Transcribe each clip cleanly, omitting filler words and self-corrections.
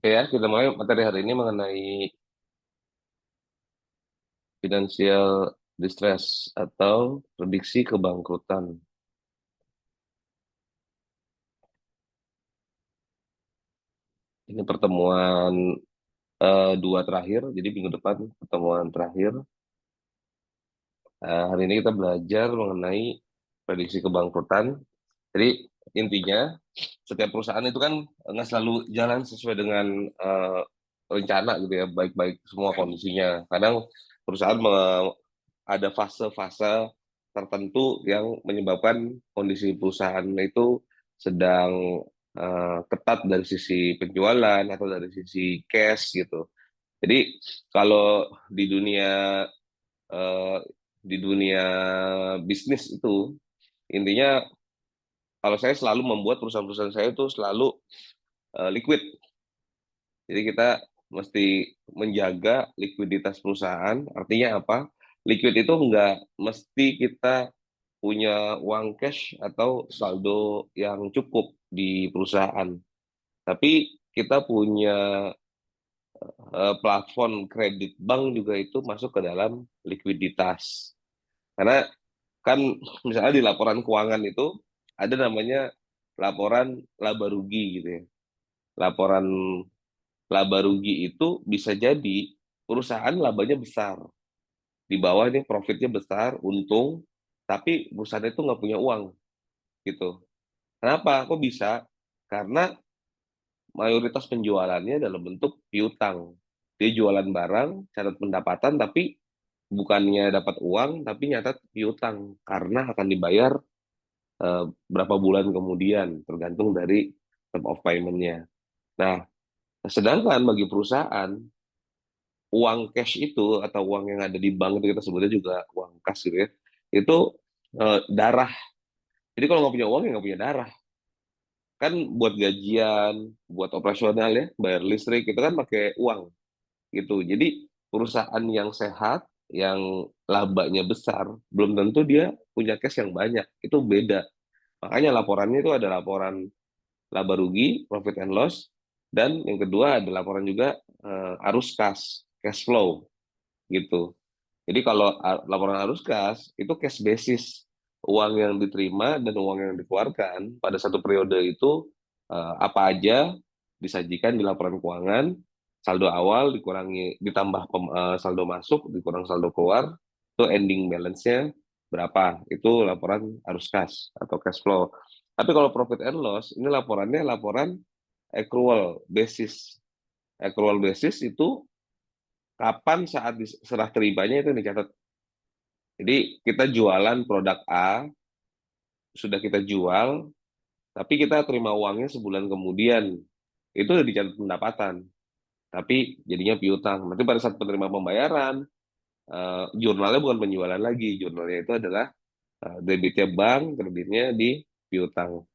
Oke ya, kita mulai materi hari ini mengenai financial distress atau prediksi kebangkrutan. Ini pertemuan dua terakhir, jadi minggu depan pertemuan terakhir. Hari ini kita belajar mengenai prediksi kebangkrutan. Jadi intinya setiap perusahaan itu kan nggak selalu jalan sesuai dengan eh, rencana gitu ya, baik-baik semua kondisinya. Kadang perusahaan ada fase-fase tertentu yang menyebabkan kondisi perusahaan itu sedang ketat dari sisi penjualan atau dari sisi cash gitu. Jadi kalau di dunia eh, di dunia bisnis itu intinya kalau saya selalu membuat perusahaan-perusahaan saya itu selalu liquid. Jadi kita mesti menjaga likuiditas perusahaan. Artinya apa? Liquid itu enggak mesti kita punya uang cash atau saldo yang cukup di perusahaan. Tapi kita punya plafon kredit bank juga itu masuk ke dalam likuiditas. Karena kan misalnya di laporan keuangan itu ada namanya laporan laba rugi gitu ya. Laporan laba rugi itu bisa jadi perusahaan labanya besar. Di bawah ini profitnya besar, untung, tapi perusahaan itu nggak punya uang gitu. Kenapa? Kok bisa? Karena mayoritas penjualannya dalam bentuk piutang. Dia jualan barang, catat pendapatan, tapi bukannya dapat uang, tapi nyatat piutang karena akan dibayar berapa bulan kemudian, tergantung dari term of payment-nya. Nah, sedangkan bagi perusahaan, uang cash itu atau uang yang ada di bank itu kita sebutnya juga uang kas gitu ya, itu darah. Jadi kalau nggak punya uang ya nggak punya darah. Kan buat gajian, buat operasional ya, bayar listrik itu kan pakai uang gitu. Jadi perusahaan yang sehat, yang labanya besar, belum tentu dia punya cash yang banyak. Itu beda. Makanya laporannya itu ada laporan laba rugi, profit and loss, dan yang kedua ada laporan juga arus kas, cash flow gitu. Jadi kalau laporan arus kas itu cash basis, uang yang diterima dan uang yang dikeluarkan pada satu periode itu apa aja disajikan di laporan keuangan, saldo awal dikurangi ditambah saldo masuk dikurang saldo keluar, itu ending balance-nya berapa? Itu laporan arus kas atau cash flow. Tapi kalau profit and loss ini laporannya laporan accrual basis. Accrual basis itu kapan saat serah terimanya itu dicatat. Jadi kita jualan produk A, sudah kita jual, tapi kita terima uangnya sebulan kemudian. Itu udah dicatat pendapatan, tapi jadinya piutang. Nanti pada saat penerima pembayaran, jurnalnya bukan penjualan lagi, jurnalnya itu adalah debitnya bank, kreditnya di piutang.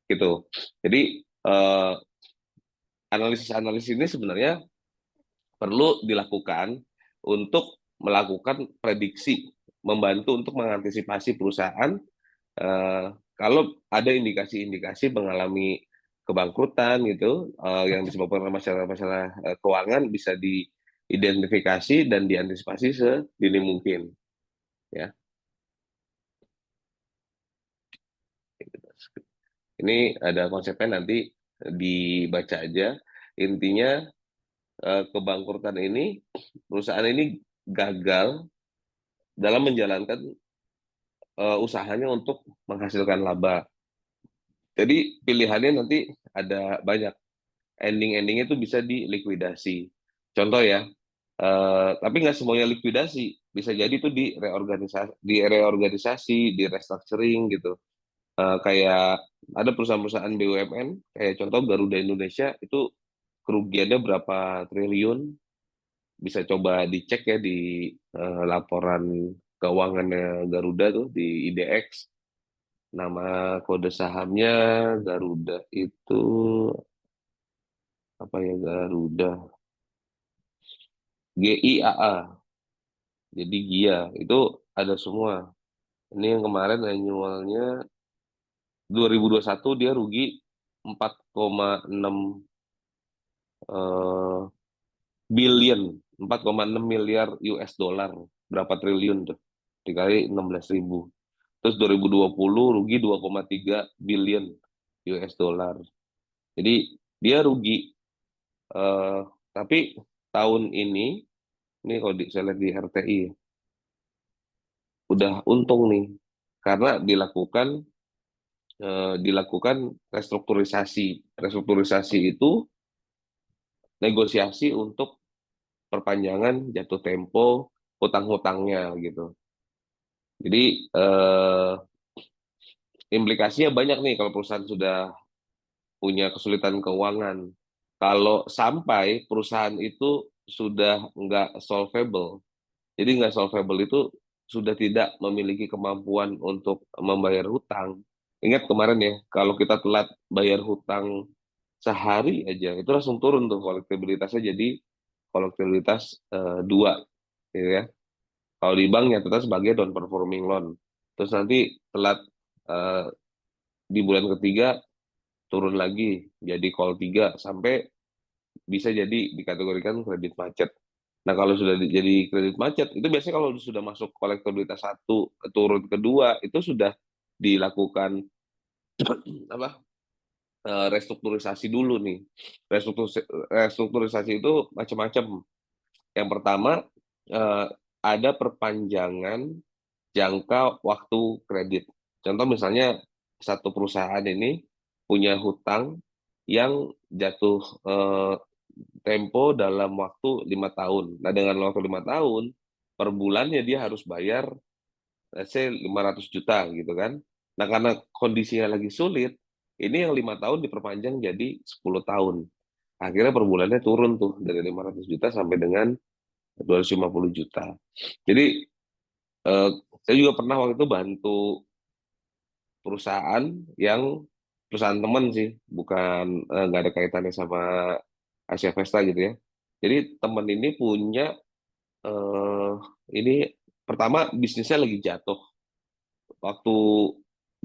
Gitu. Jadi analisis-analisis ini sebenarnya perlu dilakukan untuk melakukan prediksi, membantu untuk mengantisipasi perusahaan kalau ada indikasi-indikasi mengalami kebangkrutan gitu yang disebabkan oleh masalah-masalah keuangan bisa diidentifikasi dan diantisipasi sedini mungkin ya. Ini ada konsepnya nanti dibaca aja. Intinya kebangkrutan ini perusahaan ini gagal dalam menjalankan usahanya untuk menghasilkan laba. Jadi pilihannya nanti ada banyak. Ending-endingnya itu bisa dilikuidasi. Contoh ya, tapi nggak semuanya likuidasi. Bisa jadi itu di restructuring gitu. Kayak ada perusahaan-perusahaan BUMN, kayak contoh Garuda Indonesia itu kerugiannya berapa triliun. Bisa coba dicek ya di laporan keuangannya Garuda tuh di IDX. Nama kode sahamnya Garuda itu apa ya, Garuda GIAA. Jadi GIA itu ada semua. Ini yang kemarin annualnya 2021 dia rugi 4,6 eh, billion, 4,6 miliar US dollar. Berapa triliun tuh? Dikali 16.000. Terus 2020 rugi 2,3 billion US dollar. Jadi dia rugi. Eh, tapi tahun ini kalau saya lihat di RTI, udah untung nih. Karena dilakukan restrukturisasi. Restrukturisasi itu negosiasi untuk perpanjangan jatuh tempo hutang-hutangnya gitu. Jadi implikasinya banyak nih kalau perusahaan sudah punya kesulitan keuangan. Kalau sampai perusahaan itu sudah nggak solvable, jadi nggak solvable itu sudah tidak memiliki kemampuan untuk membayar hutang. Ingat kemarin ya, kalau kita telat bayar hutang sehari aja, itu langsung turun tuh kolektabilitasnya jadi kolektabilitas 2, gitu ya. Kalau di bank nyatanya sebagai non performing loan. Terus nanti telat eh, di bulan ketiga turun lagi jadi call 3 sampai bisa jadi dikategorikan kredit macet. Nah, kalau sudah jadi kredit macet, itu biasanya kalau sudah masuk kolektabilitas 1, turun kedua, itu sudah dilakukan apa restrukturisasi dulu nih. Restrukturisasi itu macam-macam. Yang pertama, eh, ada perpanjangan jangka waktu kredit. Contoh misalnya satu perusahaan ini punya hutang yang jatuh tempo dalam waktu 5 tahun. Nah, dengan waktu 5 tahun, per bulannya dia harus bayar, let's say 500 juta gitu kan. Nah, karena kondisinya lagi sulit, ini yang 5 tahun diperpanjang jadi 10 tahun. Akhirnya per bulannya turun tuh dari 500 juta sampai dengan 250 juta. Jadi, eh, saya juga pernah waktu itu bantu perusahaan yang perusahaan teman sih, bukan nggak ada kaitannya sama Asia Vesta gitu ya. Jadi teman ini punya eh ini pertama bisnisnya lagi jatuh. Waktu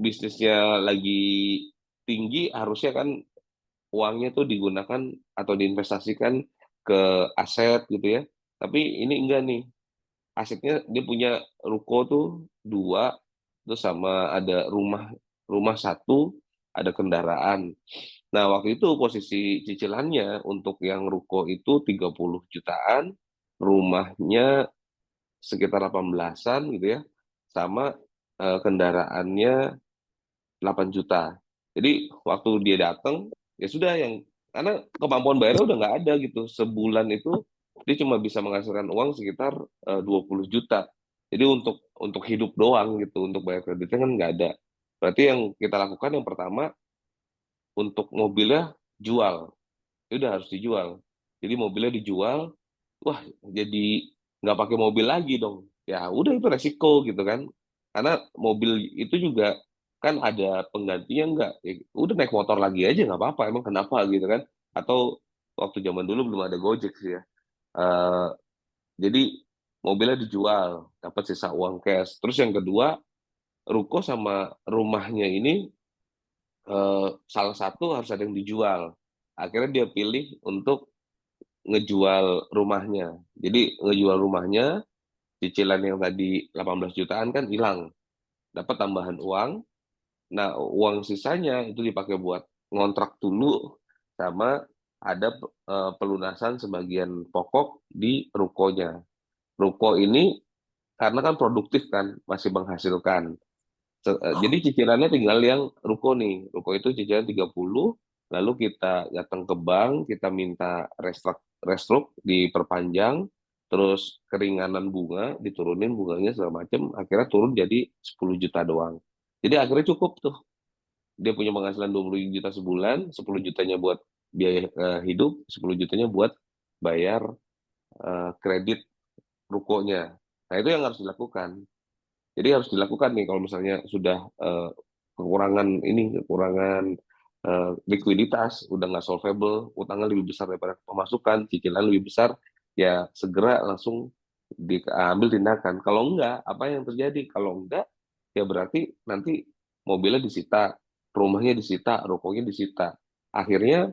bisnisnya lagi tinggi harusnya kan uangnya tuh digunakan atau diinvestasikan ke aset gitu ya. Tapi ini enggak nih. Asetnya dia punya ruko tuh 2, terus sama ada rumah rumah 1, ada kendaraan. Nah, waktu itu posisi cicilannya untuk yang ruko itu 30 jutaan, rumahnya sekitar 18-an gitu ya, sama kendaraannya 8 juta. Jadi waktu dia datang, ya sudah yang karena kemampuan bayarnya udah nggak ada gitu. Sebulan itu dia cuma bisa menghasilkan uang sekitar 20 juta. Jadi untuk hidup doang gitu, untuk bayar kreditnya kan nggak ada. Berarti yang kita lakukan yang pertama untuk mobilnya jual, ya udah harus dijual. Jadi mobilnya dijual, wah jadi nggak pakai mobil lagi dong. Ya udah itu resiko gitu kan. Karena mobil itu juga kan ada penggantinya nggak. Ya, udah naik motor lagi aja nggak apa-apa. Emang kenapa gitu kan? Atau waktu zaman dulu belum ada Gojek sih ya. Eh, jadi mobilnya dijual, dapat sisa uang cash. Terus yang kedua, ruko sama rumahnya ini salah satu harus ada yang dijual. Akhirnya dia pilih untuk ngejual rumahnya. Jadi ngejual rumahnya, cicilan yang tadi 18 jutaan kan hilang, dapat tambahan uang. Nah, uang sisanya itu dipakai buat ngontrak dulu sama ada pelunasan sebagian pokok di rukonya. Ruko ini karena kan produktif kan, masih menghasilkan. Jadi cicilannya tinggal yang ruko nih. Ruko itu cicilan 30, lalu kita datang ke bank, kita minta restruk diperpanjang, terus keringanan bunga, diturunin bunganya segala macam, akhirnya turun jadi 10 juta doang. Jadi akhirnya cukup tuh. Dia punya penghasilan 20 juta sebulan, 10 jutanya buat biaya hidup, 10 jutanya buat bayar kredit rukonya. Nah, itu yang harus dilakukan. Jadi harus dilakukan nih kalau misalnya sudah kekurangan likuiditas, udah nggak solvable, utangnya lebih besar daripada pemasukan, cicilan lebih besar, ya segera langsung diambil tindakan. Kalau enggak, apa yang terjadi? Kalau enggak, ya berarti nanti mobilnya disita, rumahnya disita, rukonya disita. Akhirnya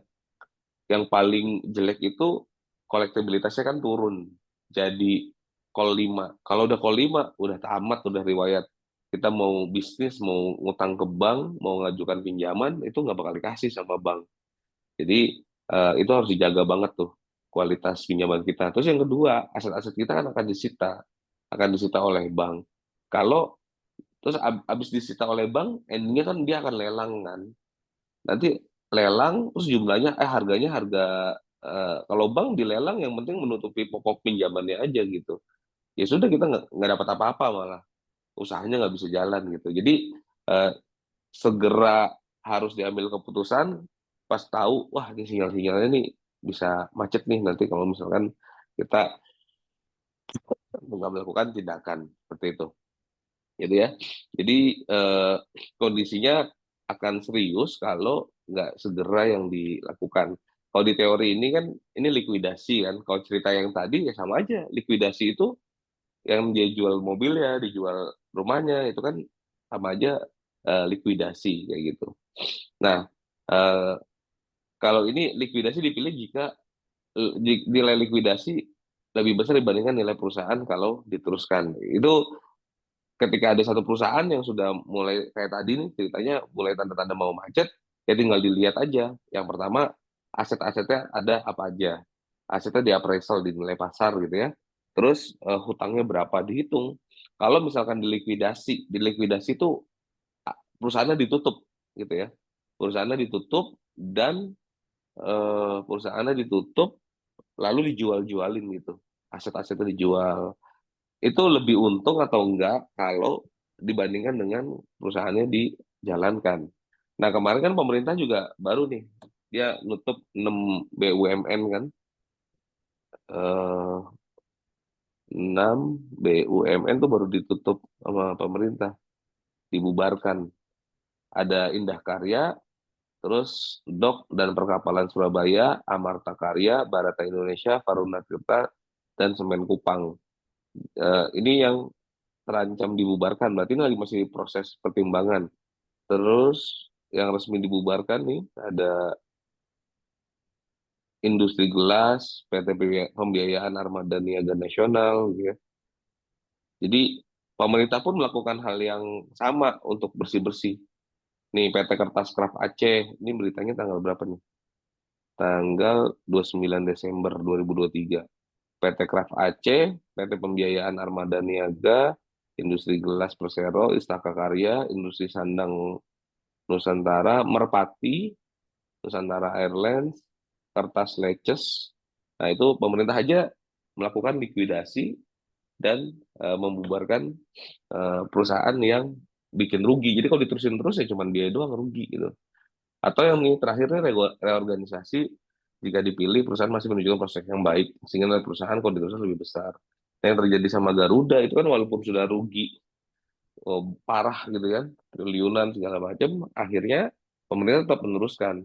yang paling jelek itu kolektibilitasnya kan turun. Jadi call 5. Kalau udah call 5, udah tamat, udah riwayat. Kita mau bisnis, mau ngutang ke bank, mau ngajukan pinjaman, itu nggak bakal dikasih sama bank. Jadi itu harus dijaga banget tuh kualitas pinjaman kita. Terus yang kedua, aset-aset kita kan akan disita oleh bank. Kalau terus abis disita oleh bank, endingnya kan dia akan lelang kan. Nanti lelang, terus jumlahnya, harganya kalau bank dilelang yang penting menutupi pokok pinjamannya aja gitu. Ya sudah kita nggak dapat apa-apa malah usahanya nggak bisa jalan gitu. Jadi eh, segera harus diambil keputusan pas tahu wah ini sinyal-sinyalnya nih bisa macet nih nanti kalau misalkan kita nggak melakukan tindakan seperti itu. Jadi ya, jadi eh, kondisinya akan serius kalau nggak segera yang dilakukan. Kalau di teori ini kan ini likuidasi kan. Kalau cerita yang tadi ya sama aja. Likuidasi itu yang dia jual mobilnya, dijual rumahnya itu kan sama aja likuidasi kayak gitu. Nah, eh, kalau ini likuidasi dipilih jika nilai likuidasi lebih besar dibandingkan nilai perusahaan kalau diteruskan. Itu ketika ada satu perusahaan yang sudah mulai kayak tadi nih ceritanya mulai tanda-tanda mau macet, ya tinggal dilihat aja. Yang pertama, aset-asetnya ada apa aja. Asetnya di appraisal, di nilai pasar gitu ya. Terus hutangnya berapa dihitung. Kalau misalkan dilikuidasi itu perusahaannya ditutup gitu ya. Perusahaannya ditutup dan perusahaannya ditutup lalu dijual-jualin gitu. Aset-asetnya dijual. Itu lebih untung atau enggak kalau dibandingkan dengan perusahaannya dijalankan. Nah, kemarin kan pemerintah juga baru nih, dia nutup 6 BUMN kan, 6 BUMN tuh baru ditutup sama pemerintah, dibubarkan. Ada Indah Karya, terus Dok dan Perkapalan Surabaya, Amarta Karya, Barata Indonesia, Faruna Tirta, dan Semen Kupang. Ini yang terancam dibubarkan, berarti ini lagi masih proses pertimbangan. Terus yang resmi dibubarkan nih ada Industri Gelas, PT Pembiayaan Armada Niaga Nasional, gitu ya. Jadi pemerintah pun melakukan hal yang sama untuk bersih-bersih. Nih PT Kertas Craft Aceh, ini beritanya tanggal berapa nih? Tanggal 29 Desember 2023. PT Craft Aceh, PT Pembiayaan Armada Niaga, Industri Gelas Persero, Istaka Karya, Industri Sandang Nusantara, Merpati, Nusantara Airlines, Kertas Leces. Nah, itu pemerintah aja melakukan likuidasi dan membubarkan perusahaan yang bikin rugi. Jadi kalau diterusin terus ya cuma dia doang rugi gitu. Atau yang ini terakhirnya reorganisasi jika dipilih perusahaan masih menunjukkan prospek yang baik sehingga nilai perusahaan kalau diteruskan lebih besar. Nah, yang terjadi sama Garuda itu kan walaupun sudah rugi parah gitu kan, triliunan segala macam, akhirnya pemerintah tetap meneruskan.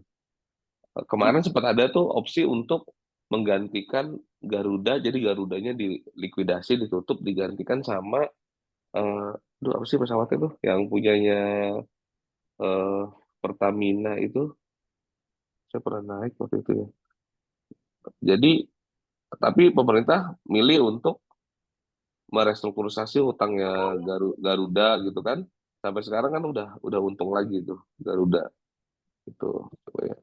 Kemarin sempat ada tuh opsi untuk menggantikan Garuda, jadi Garudanya dilikuidasi, ditutup, digantikan sama apa sih pesawatnya tuh yang punyanya eh, Pertamina itu, saya pernah naik waktu itu ya. Jadi, tapi pemerintah milih untuk merestrukturisasi hutangnya Garuda gitu kan. Sampai sekarang kan udah untung lagi tuh Garuda itu. Coba ya.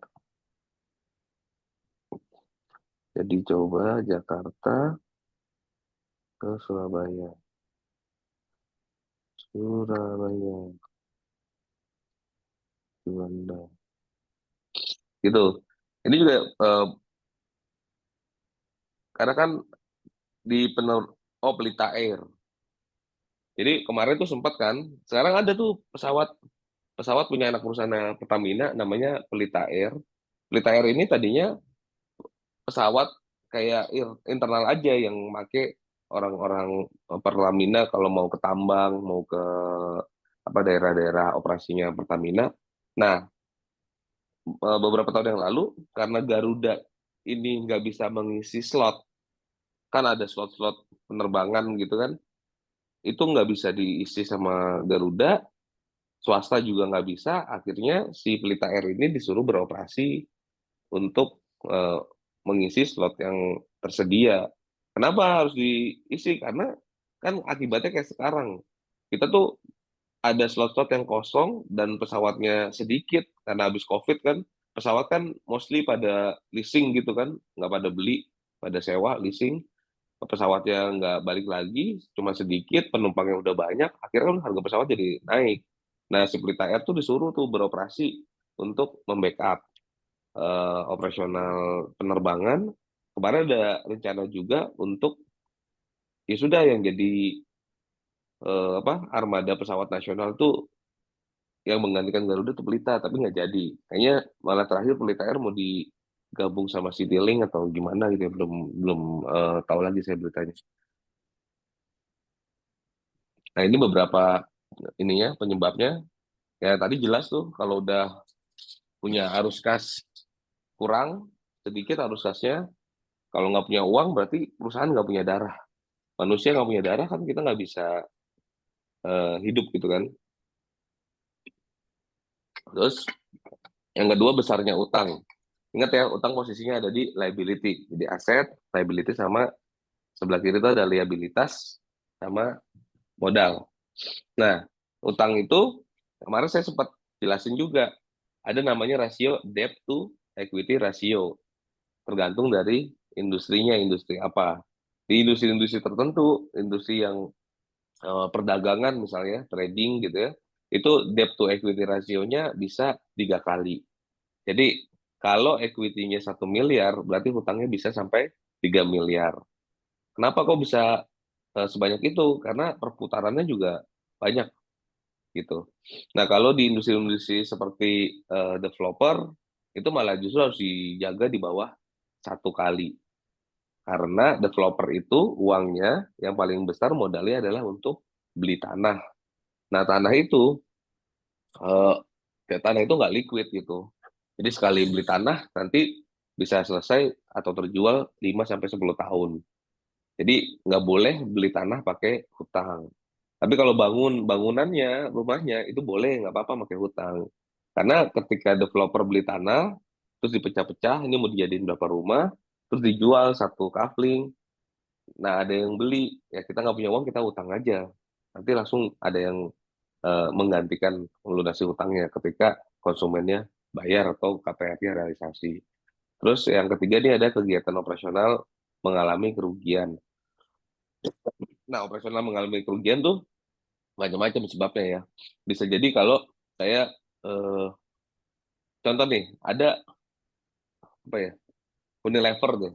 Jadi coba Jakarta ke Surabaya. Surabaya, Juanda. Gitu. Ini juga karena kan di oh Pelita Air. Jadi kemarin tuh sempat kan, sekarang ada tuh pesawat pesawat punya anak perusahaan Pertamina namanya Pelita Air. Pelita Air ini tadinya pesawat kayak internal aja yang make orang-orang Pertamina kalau mau ke tambang, mau ke apa daerah-daerah operasinya Pertamina. Nah, beberapa tahun yang lalu karena Garuda ini nggak bisa mengisi slot, kan ada slot-slot penerbangan gitu kan, itu nggak bisa diisi sama Garuda, swasta juga nggak bisa, akhirnya si Pelita Air ini disuruh beroperasi untuk eh, mengisi slot yang tersedia. Kenapa harus diisi? Karena kan akibatnya kayak sekarang. Kita tuh ada slot-slot yang kosong dan pesawatnya sedikit karena habis COVID kan. Pesawat kan mostly pada leasing gitu kan, nggak pada beli, pada sewa, leasing. Pesawatnya nggak balik lagi, cuma sedikit, penumpangnya udah banyak, akhirnya kan harga pesawat jadi naik. Nah, si Pelita Air tuh disuruh tuh beroperasi untuk membackup operasional penerbangan. Kemarin ada rencana juga untuk ya sudah yang jadi apa armada pesawat nasional tuh yang menggantikan Garuda tuh Pelita, tapi nggak jadi. Kayaknya malah terakhir Pelita Air mau digabung sama Citylink atau gimana gitu ya, belum belum tahu lagi saya beritanya. Nah, ini beberapa ininya penyebabnya. Ya tadi jelas tuh kalau udah punya arus kas kurang sedikit arus kasnya, kalau nggak punya uang berarti perusahaan nggak punya darah. Manusia nggak punya darah kan kita nggak bisa hidup gitu kan. Terus yang kedua besarnya utang. Ingat ya, utang posisinya ada di liability. Jadi aset, liability sama sebelah kiri itu ada liabilitas sama modal. Nah, utang itu kemarin saya sempat jelasin juga. Ada namanya rasio debt to equity ratio. Tergantung dari industrinya, industri apa. Di industri-industri tertentu, industri yang perdagangan misalnya, trading gitu ya, itu debt to equity rasionya bisa 3 kali. Jadi kalau equity-nya 1 miliar, berarti hutangnya bisa sampai 3 miliar. Kenapa kok bisa sebanyak itu? Karena perputarannya juga banyak gitu. Nah kalau di industri-industri seperti developer, itu malah justru harus dijaga di bawah 1 kali. Karena developer itu uangnya yang paling besar modalnya adalah untuk beli tanah. Nah, tanah itu eh, tanah itu nggak liquid gitu. Jadi sekali beli tanah nanti bisa selesai atau terjual 5 sampai 10 tahun. Jadi nggak boleh beli tanah pakai hutang. Tapi kalau bangunannya, rumahnya itu boleh nggak apa-apa pakai hutang. Karena ketika developer beli tanah, terus dipecah-pecah, ini mau dijadiin berapa rumah, terus dijual satu kafling. Nah, ada yang beli, ya kita nggak punya uang, kita utang aja. Nanti langsung ada yang menggantikan melunasi hutangnya ketika konsumennya bayar atau KPR-nya realisasi. Terus yang ketiga ini ada kegiatan operasional mengalami kerugian. Nah, operasional mengalami kerugian tuh macam-macam sebabnya ya. Bisa jadi kalau saya eh, contoh nih, ada apa ya? Unilever tuh.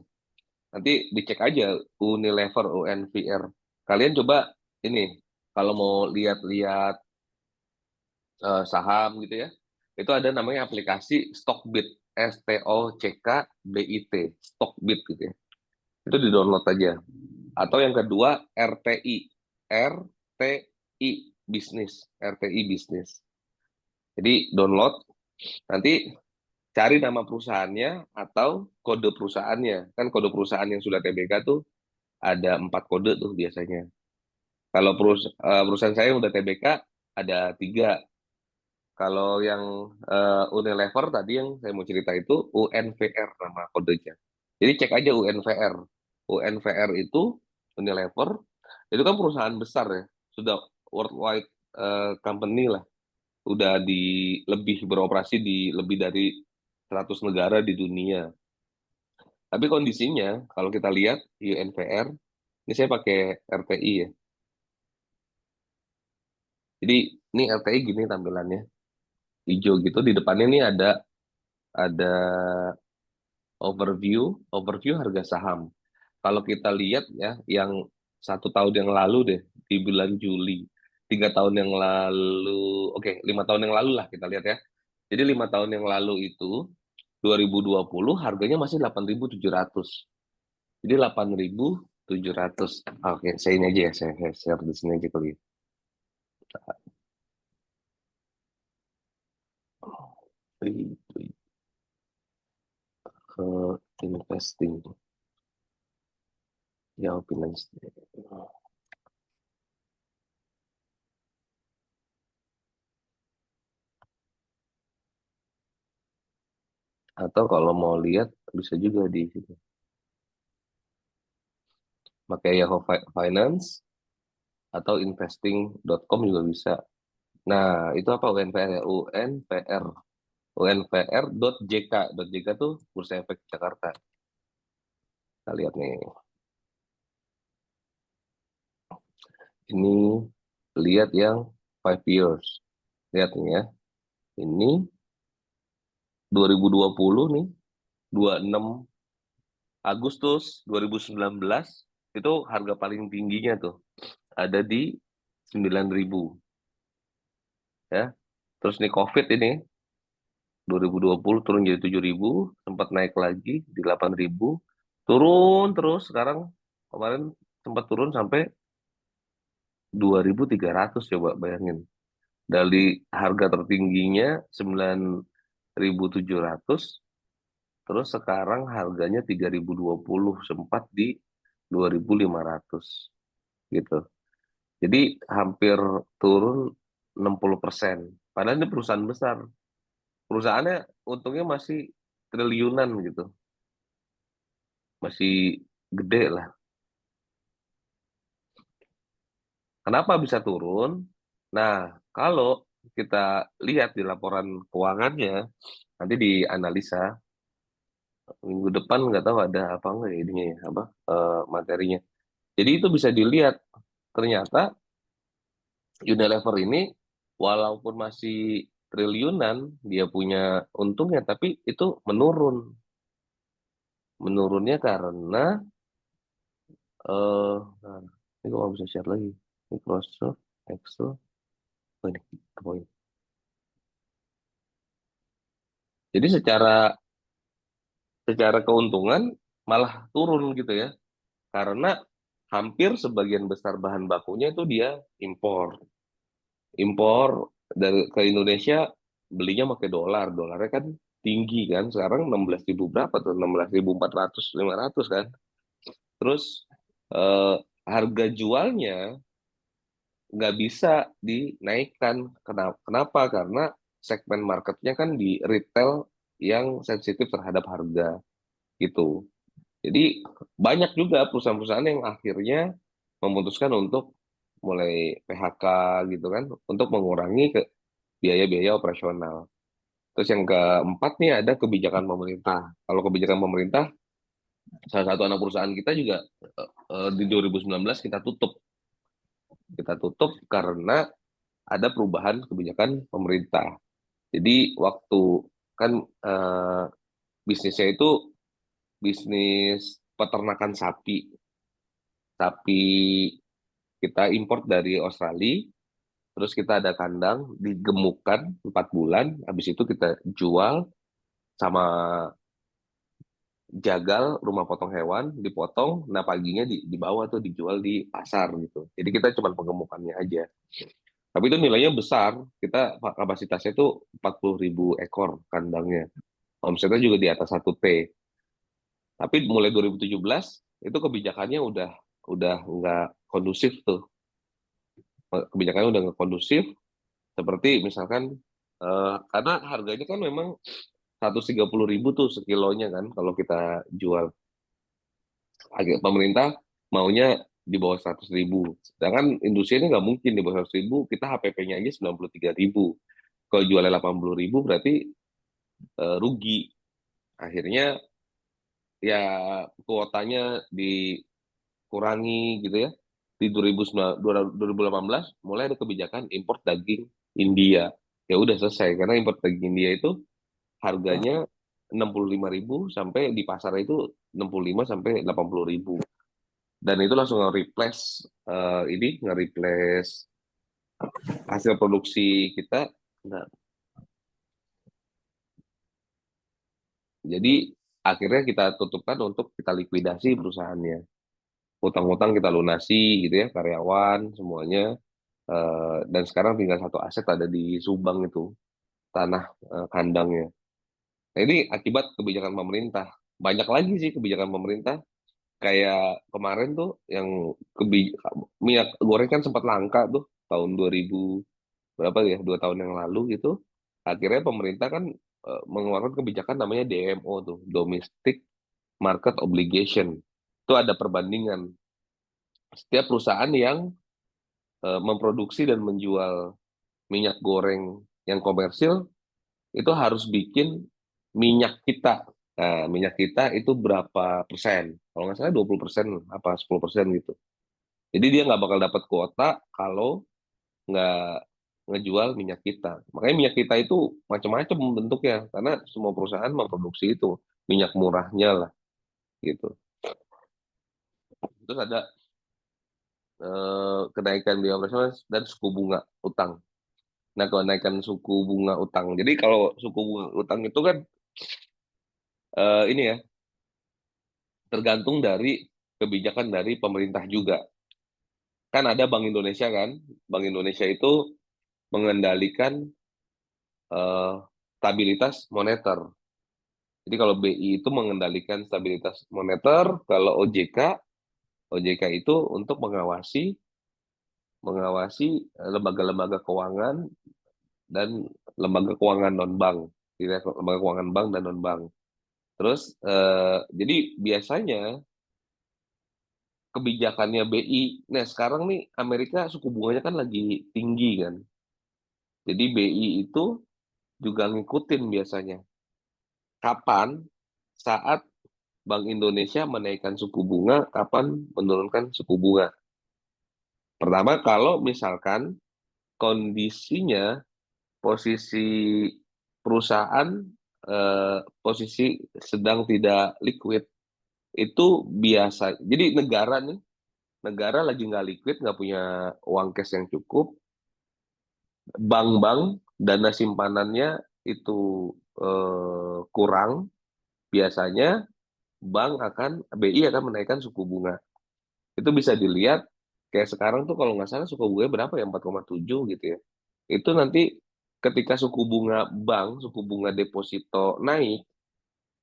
Nanti dicek aja Unilever UNVR. Kalian coba ini kalau mau lihat-lihat saham gitu ya. Itu ada namanya aplikasi Stockbit, STOCKBIT, Stockbit gitu ya. Itu di-download aja. Atau yang kedua RTI bisnis, RTI bisnis. Jadi download, nanti cari nama perusahaannya atau kode perusahaannya. Kan kode perusahaan yang sudah TBK tuh ada 4 kode tuh biasanya. Kalau perusahaan saya yang udah TBK ada 3. Kalau yang Unilever tadi yang saya mau cerita itu UNVR nama kodenya. Jadi cek aja UNVR. UNVR itu Unilever itu kan perusahaan besar ya, sudah worldwide company lah, udah lebih beroperasi di lebih dari 100 negara di dunia. Tapi kondisinya kalau kita lihat UNVR, ini saya pakai RTI ya. Jadi ini RTI gini tampilannya, hijau gitu di depannya ini ada overview harga saham. Kalau kita lihat ya, yang 1 tahun yang lalu deh, di bulan Juli, 3 tahun yang lalu, oke, 5 tahun yang lalu lah kita lihat ya. Jadi 5 tahun yang lalu itu 2020 harganya masih 8.700. Jadi 8.700. Oke, saya ini aja ya, saya share di sini aja kali ya. Ke investing ya, opinion. Atau kalau mau lihat bisa juga di situ. Pakai Yahoo Finance atau investing.com juga bisa. Nah, itu apa UNPR ya? UNPR. UNPR.jk. .jk tuh Bursa Efek Jakarta. Kita lihat nih. Ini lihat yang 5 years. Lihat nih ya. Ini 2020 nih, 26 Agustus 2019 itu harga paling tingginya tuh ada di 9.000 ya. Terus nih COVID ini 2020 turun jadi 7.000, sempat naik lagi di 8.000, turun terus sekarang kemarin sempat turun sampai 2.300, coba bayangin. Dari harga tertingginya 9.700, terus sekarang harganya 3.020, sempat di 2.500 gitu. Jadi hampir turun 60%. Padahal ini perusahaan besar. Perusahaannya untungnya masih triliunan gitu. Masih gede lah. Kenapa bisa turun? Nah, kalau kita lihat di laporan keuangannya, nanti dianalisa minggu depan nggak tahu ada apa nggak ya ininya ya, apa materinya. Jadi itu bisa dilihat ternyata Unilever ini walaupun masih triliunan dia punya untungnya, tapi itu menurun. Menurunnya karena nah, ini kok nggak bisa share lagi. Microsoft, Excel, oh ini, poin. Jadi secara secara keuntungan malah turun gitu ya, karena hampir sebagian besar bahan bakunya itu dia impor. Impor dari ke Indonesia belinya pakai dolar. Dolarnya kan tinggi kan. Sekarang 16.000 berapa tuh? 16.400, 500 kan. Terus eh, harga jualnya nggak bisa dinaikkan. Kenapa? Karena segmen marketnya kan di retail yang sensitif terhadap harga gitu. Jadi banyak juga perusahaan-perusahaan yang akhirnya memutuskan untuk mulai PHK gitu kan, untuk mengurangi biaya-biaya operasional. Terus yang keempat nih ada kebijakan pemerintah. Kalau kebijakan pemerintah, salah satu anak perusahaan kita juga di 2019 kita tutup. Kita tutup karena ada perubahan kebijakan pemerintah. Jadi waktu kan eh, bisnisnya itu bisnis peternakan sapi. Sapi kita import dari Australia, terus kita ada kandang, digemukkan 4 bulan, habis itu kita jual sama jagal rumah potong hewan, dipotong, nah paginya dibawa tuh dijual di pasar gitu. Jadi kita cuma pengemukannya aja. Tapi itu nilainya besar, kita kapasitasnya itu 40.000 ekor kandangnya. Omsetnya juga di atas 1 T. Tapi mulai 2017 itu kebijakannya udah nggak kondusif tuh. Kebijakannya udah nggak kondusif, seperti misalkan karena harganya kan memang 130.000 tuh sekilonya kan kalau kita jual. Pemerintah maunya di bawah 100.000. Sedangkan industri ini nggak mungkin di bawah 100.000, kita HPP-nya aja 93.000. Kalau jualnya 80.000 berarti rugi. Akhirnya ya kuotanya dikurangi gitu ya. Di 2018 mulai ada kebijakan impor daging India. Ya udah selesai karena impor daging India itu harganya 65.000 sampai di pasar itu 65 sampai 80.000. Dan itu langsung nge-replace ini nge-replace hasil produksi kita. Nah, jadi akhirnya kita tutupkan untuk kita likuidasi perusahaannya. Utang-utang kita lunasi gitu ya, karyawan semuanya. Dan sekarang tinggal satu aset ada di Subang itu, tanah kandangnya. Nah ini akibat kebijakan pemerintah. Banyak lagi sih kebijakan pemerintah. Kayak kemarin tuh yang minyak goreng kan sempat langka tuh tahun 2000 berapa ya, 2 tahun yang lalu gitu. Akhirnya pemerintah kan mengeluarkan kebijakan namanya DMO tuh, Domestic Market Obligation. Itu ada perbandingan. Setiap perusahaan yang memproduksi dan menjual minyak goreng yang komersil itu harus bikin minyak kita. Nah, minyak kita itu berapa persen? Kalau nggak salah 20% apa 10% gitu. Jadi dia nggak bakal dapat kuota kalau nggak ngejual minyak kita. Makanya minyak kita itu macam-macam bentuknya, karena semua perusahaan memproduksi itu minyak murahnya lah gitu. Terus ada kenaikan biaya operasional dan suku bunga utang. Nah, kenaikan suku bunga utang. Jadi kalau suku bunga utang itu kan ini ya tergantung dari kebijakan dari pemerintah juga. Kan ada Bank Indonesia kan, Bank Indonesia itu mengendalikan eh, stabilitas moneter. Jadi kalau BI itu mengendalikan stabilitas moneter, kalau OJK itu untuk mengawasi mengawasi lembaga-lembaga keuangan dan lembaga keuangan non bank, lembaga keuangan bank dan non bank. Terus jadi biasanya kebijakannya BI, nah sekarang nih Amerika suku bunganya kan lagi tinggi kan, jadi BI itu juga ngikutin biasanya. Kapan saat Bank Indonesia menaikkan suku bunga, kapan menurunkan suku bunga. Pertama, kalau misalkan kondisinya posisi perusahaan posisi sedang tidak liquid, itu biasa. Jadi negara lagi nggak liquid, nggak punya uang cash yang cukup, bank-bank dana simpanannya itu kurang, biasanya BI akan menaikkan suku bunga. Itu bisa dilihat kayak sekarang tuh kalau nggak salah suku bunga berapa ya 4,7 gitu ya. Itu nanti ketika suku bunga deposito naik,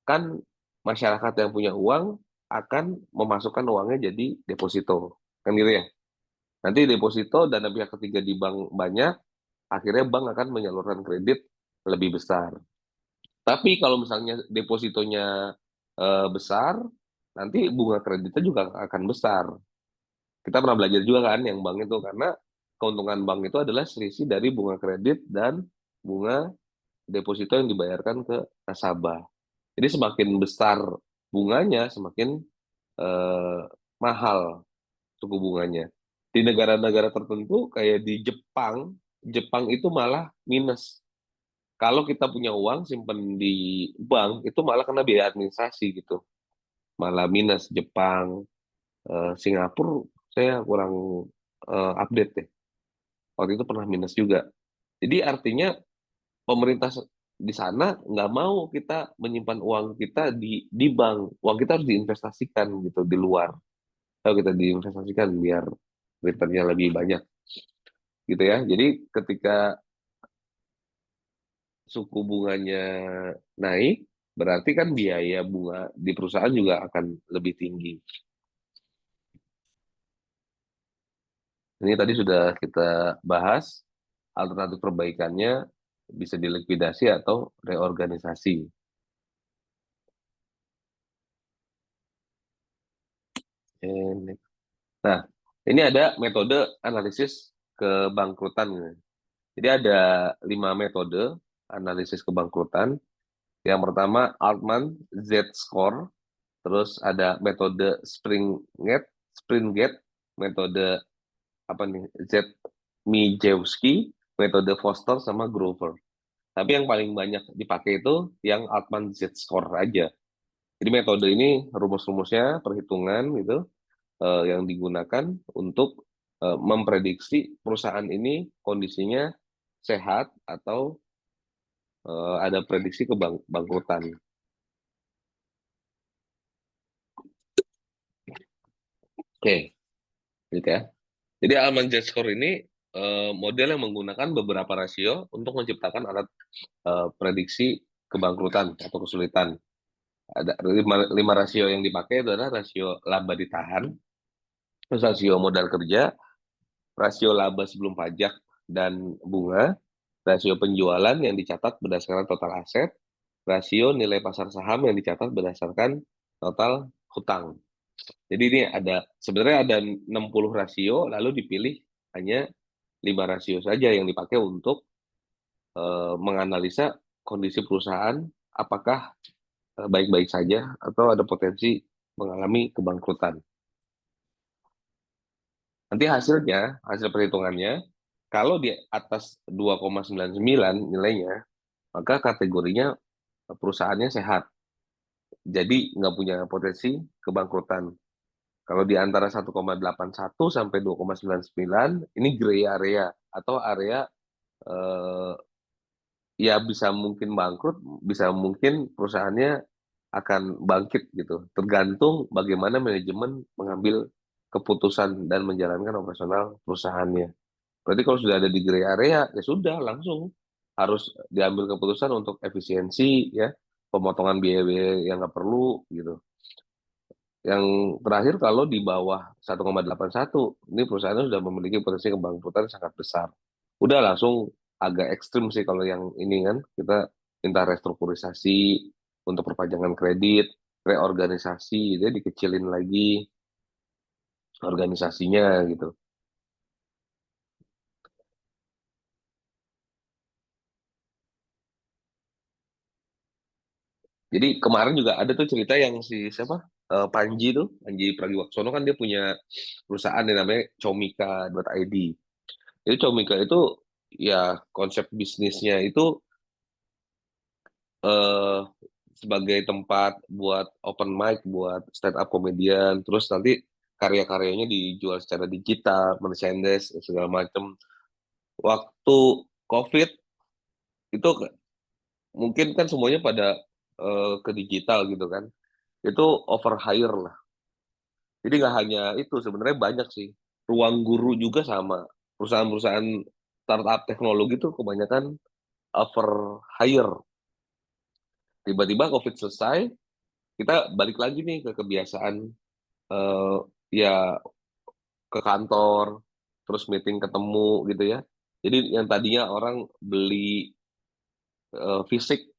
kan masyarakat yang punya uang akan memasukkan uangnya jadi deposito. Kan gitu ya. Nanti deposito dana pihak ketiga di bank banyak, akhirnya bank akan menyalurkan kredit lebih besar. Tapi kalau misalnya depositonya besar, nanti bunga kreditnya juga akan besar. Kita pernah belajar juga kan yang bank itu, karena keuntungan bank itu adalah selisih dari bunga kredit dan bunga deposito yang dibayarkan ke nasabah. Jadi semakin besar bunganya, semakin eh, mahal suku bunganya. Di negara-negara tertentu kayak di Jepang, Jepang itu malah minus. Kalau kita punya uang simpen di bank, itu malah kena biaya administrasi gitu. Malah minus Jepang, Singapura, saya kurang update deh. Waktu itu pernah minus juga. Jadi artinya pemerintah di sana nggak mau kita menyimpan uang kita di bank. Uang kita harus diinvestasikan gitu di luar. Kalau kita diinvestasikan biar returnnya lebih banyak gitu ya. Jadi ketika suku bunganya naik, berarti kan biaya bunga di perusahaan juga akan lebih tinggi. Ini tadi sudah kita bahas alternatif perbaikannya bisa dilikuidasi atau reorganisasi. Nah, ini ada metode analisis kebangkrutan. Jadi ada 5 metode analisis kebangkrutan. Yang pertama Altman Z-score, terus ada metode Springate, metode apa nih Z Mijewski, metode Foster sama Grover. Tapi yang paling banyak dipakai itu yang Altman Z-score aja. Jadi metode ini rumus-rumusnya perhitungan gitu yang digunakan untuk memprediksi perusahaan ini kondisinya sehat atau ada prediksi kebangkrutan. Oke, gitu ya. Jadi Alman Z-score ini model yang menggunakan beberapa rasio untuk menciptakan alat prediksi kebangkrutan atau kesulitan. Ada 5 rasio yang dipakai adalah rasio laba ditahan, rasio modal kerja, rasio laba sebelum pajak dan bunga, rasio penjualan yang dicatat berdasarkan total aset, rasio nilai pasar saham yang dicatat berdasarkan total hutang. Jadi ini sebenarnya ada 60 rasio, lalu dipilih hanya 5 rasio saja yang dipakai untuk menganalisa kondisi perusahaan, apakah baik-baik saja atau ada potensi mengalami kebangkrutan. Nanti hasil perhitungannya, kalau di atas 2,99 nilainya, maka kategorinya perusahaannya sehat. Jadi nggak punya potensi kebangkrutan. Kalau di antara 1,81 sampai 2,99, ini gray area atau area eh, ya bisa mungkin bangkrut, bisa mungkin perusahaannya akan bangkit gitu. Tergantung bagaimana manajemen mengambil keputusan dan menjalankan operasional perusahaannya. Berarti kalau sudah ada di gray area, ya sudah langsung harus diambil keputusan untuk efisiensi ya, pemotongan biaya-biaya yang nggak perlu gitu. Yang terakhir kalau di bawah 1,81, ini perusahaannya sudah memiliki potensi kebangkrutan sangat besar. Udah langsung agak ekstrim sih kalau yang ini kan, kita minta restrukturisasi untuk perpanjangan kredit, reorganisasi, dia dikecilin lagi organisasinya gitu. Jadi kemarin juga ada tuh cerita yang si siapa? Panji tuh, Panji Pragiwaksono kan dia punya perusahaan yang namanya Comika.id. Jadi Comika itu ya konsep bisnisnya itu eh, sebagai tempat buat open mic, buat stand up komedian, terus nanti karya-karyanya dijual secara digital, merchandise segala macam. Waktu COVID itu mungkin kan semuanya pada ke digital gitu kan. Itu over hire lah. Jadi nggak hanya itu, sebenarnya banyak sih. Ruang Guru juga sama. Perusahaan-perusahaan startup teknologi tuh kebanyakan over hire. Tiba-tiba COVID selesai, kita balik lagi nih ke kebiasaan eh, ya ke kantor, terus meeting ketemu gitu ya. Jadi yang tadinya orang beli fisik,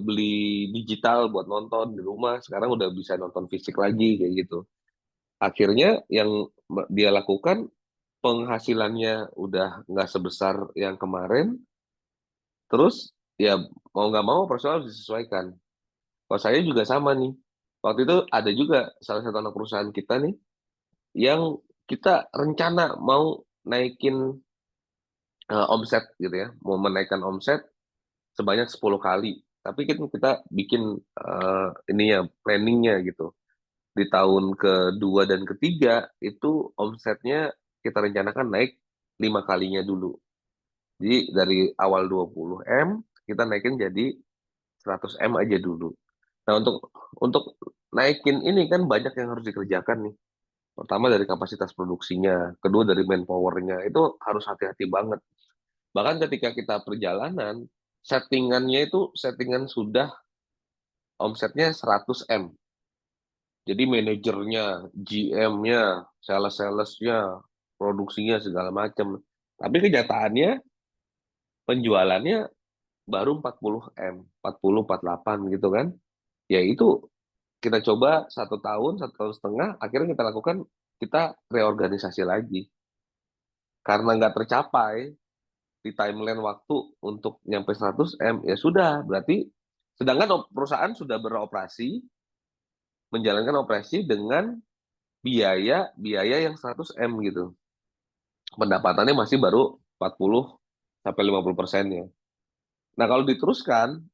beli digital buat nonton di rumah, sekarang udah bisa nonton fisik lagi kayak gitu. Akhirnya yang dia lakukan, penghasilannya udah nggak sebesar yang kemarin, terus ya mau nggak mau personal harus disesuaikan. Kalau saya juga sama nih. Waktu itu ada juga salah satu anak perusahaan kita nih yang kita rencana mau naikin omset gitu ya, mau menaikkan omset sebanyak 10 kali. Tapi kan kita bikin ini ya planningnya gitu. Di tahun kedua dan ketiga itu omsetnya kita rencanakan naik 5 kalinya dulu. Jadi dari awal 20 M kita naikin jadi 100 M aja dulu. Nah, untuk naikin ini kan banyak yang harus dikerjakan nih. Pertama dari kapasitas produksinya, kedua dari manpowernya, itu harus hati-hati banget. Bahkan ketika kita perjalanan, settingannya itu settingan sudah omsetnya 100 M. Jadi manajernya, GM-nya, sales-salesnya, produksinya segala macam. Tapi kenyataannya penjualannya baru 40 M, 40, 48 gitu kan. Ya itu kita coba 1 tahun, 1 tahun setengah, akhirnya kita lakukan, kita reorganisasi lagi. Karena nggak tercapai di timeline waktu untuk nyampe 100 M, ya sudah, berarti sedangkan perusahaan sudah beroperasi, menjalankan operasi dengan biaya biaya yang 100 M gitu. Pendapatannya masih baru 40 sampai 50%-nya. Nah, kalau diteruskan,